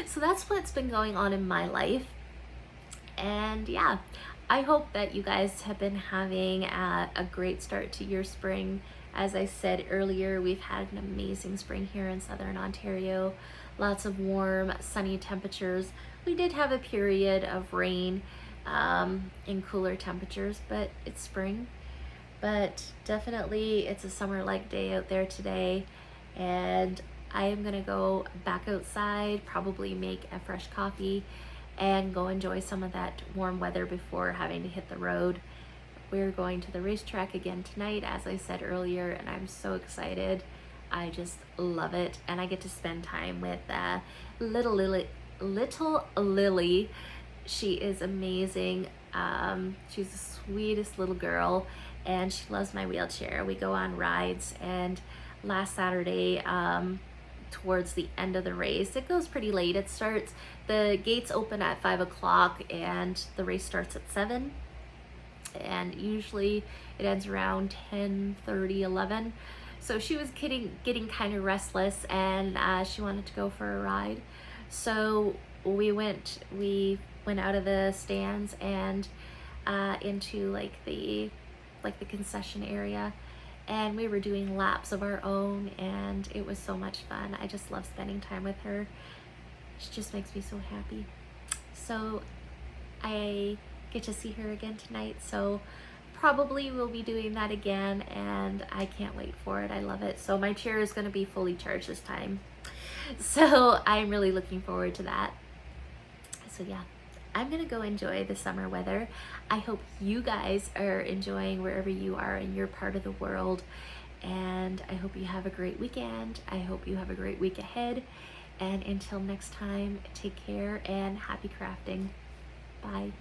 So that's what's been going on in my life. And yeah, I hope that you guys have been having a great start to your spring As I said earlier, we've had an amazing spring here in Southern Ontario. Lots of warm, sunny temperatures. We did have a period of rain in cooler temperatures, but it's spring. But definitely it's a summer-like day out there today, and I am gonna go back outside, probably make a fresh coffee, and go enjoy some of that warm weather before having to hit the road. We're going to the racetrack again tonight, as I said earlier, and I'm so excited. I just love it, and I get to spend time with little Lily. She is amazing. She's the sweetest little girl, and she loves my wheelchair. We go on rides, and last Saturday, towards the end of the race, it goes pretty late. The gates open at 5 o'clock, and the race starts at 7. And usually it ends around 10:30, 11. So she was getting kind of restless, and she wanted to go for a ride. So we went out of the stands and into the concession area, and we were doing laps of our own, and it was so much fun. I just love spending time with her. She just makes me so happy. So I get to see her again tonight, so probably we'll be doing that again, and I can't wait for it. I love it. So my chair is going to be fully charged this time, so I'm really looking forward to that. So yeah, I'm gonna go enjoy the summer weather. I hope you guys are enjoying wherever you are in your part of the world, and I hope you have a great weekend. I hope you have a great week ahead, and until next time, take care and happy crafting. Bye.